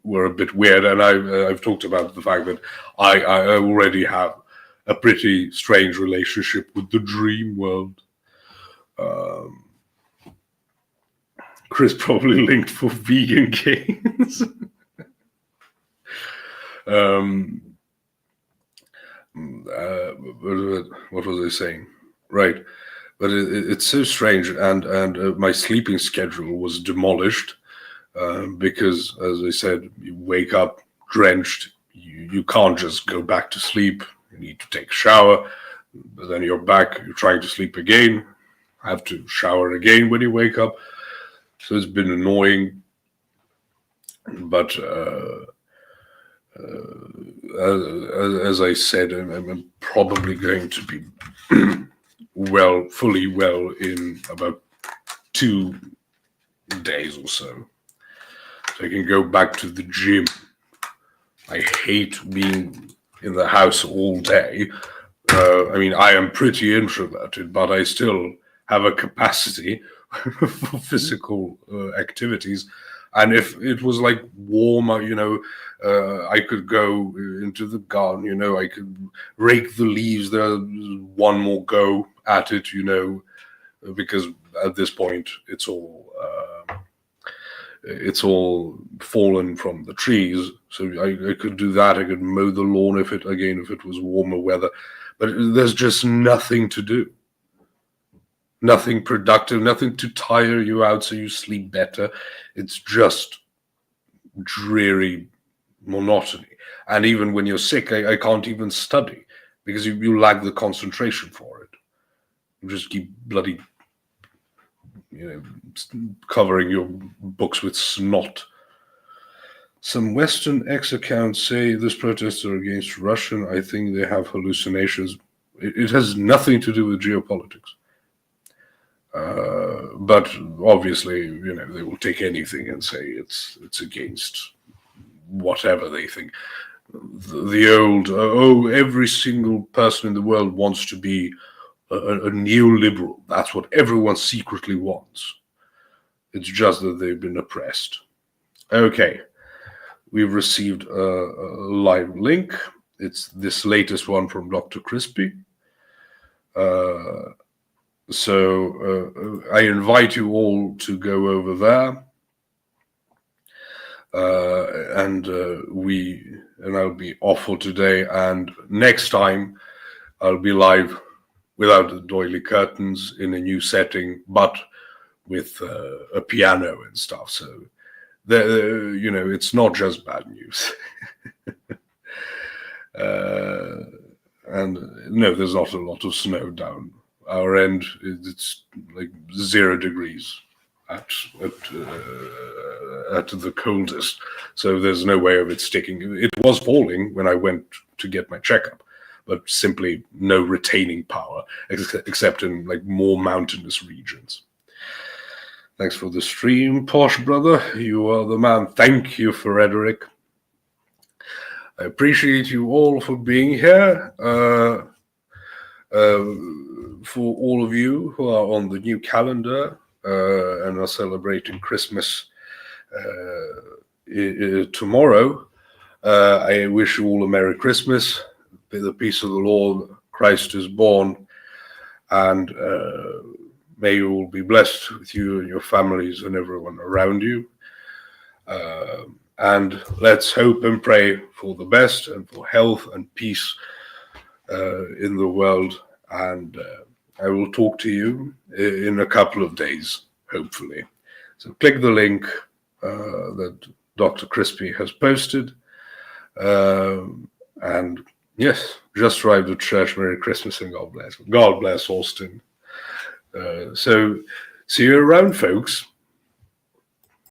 Speaker 1: were a bit weird. And I've talked about the fact that I already have a pretty strange relationship with the dream world. Chris probably linked for vegan gains. What was I saying? Right. But it's so strange, and my sleeping schedule was demolished because, as I said, you wake up drenched. You can't just go back to sleep. You need to take a shower, but then you're back. You're trying to sleep again. Have to shower again when you wake up. So it's been annoying, but as I said, I'm probably going to be fully well in about 2 days or so. So I can go back to the gym. I hate being in the house all day. I mean, I am pretty introverted, but I still have a capacity for physical activities. And if it was like warmer, I could go into the garden, I could rake the leaves. There's one more go at it, because at this point it's all fallen from the trees. So I could do that. I could mow the lawn if it was warmer weather. But there's just nothing to do. Nothing productive, nothing to tire you out so you sleep better. It's just dreary monotony. And even when you're sick, I can't even study because you lack the concentration for it. You just keep bloody, covering your books with snot. Some Western X accounts say this protests are against Russian. I think they have hallucinations. It has nothing to do with geopolitics. But obviously, they will take anything and say it's against whatever they think. The old, every single person in the world wants to be a neoliberal. That's what everyone secretly wants. It's just that they've been oppressed. Okay, we've received a live link. It's this latest one from Dr. Crispy. So I invite you all to go over there, and I'll be off for today. And next time I'll be live without the doily curtains in a new setting, but with a piano and stuff. So it's not just bad news. And no, there's not a lot of snow down our end. It's like 0 degrees at the coldest, so there's no way of it sticking. It was falling when I went to get my checkup, but simply no retaining power except in like more mountainous regions. Thanks for the stream, Posh brother. You are the man. Thank you, Frederick. I appreciate you all for being here. For all of you who are on the new calendar and are celebrating Christmas tomorrow, I wish you all a Merry Christmas. May the peace of the Lord, Christ is born, and may you all be blessed with you and your families and everyone around you. And let's hope and pray for the best and for health and peace in the world. And I will talk to you in a couple of days, hopefully. So click the link that Dr. Crispy has posted. And yes, just arrived at church. Merry Christmas and God bless. God bless Austin. So see you around, folks.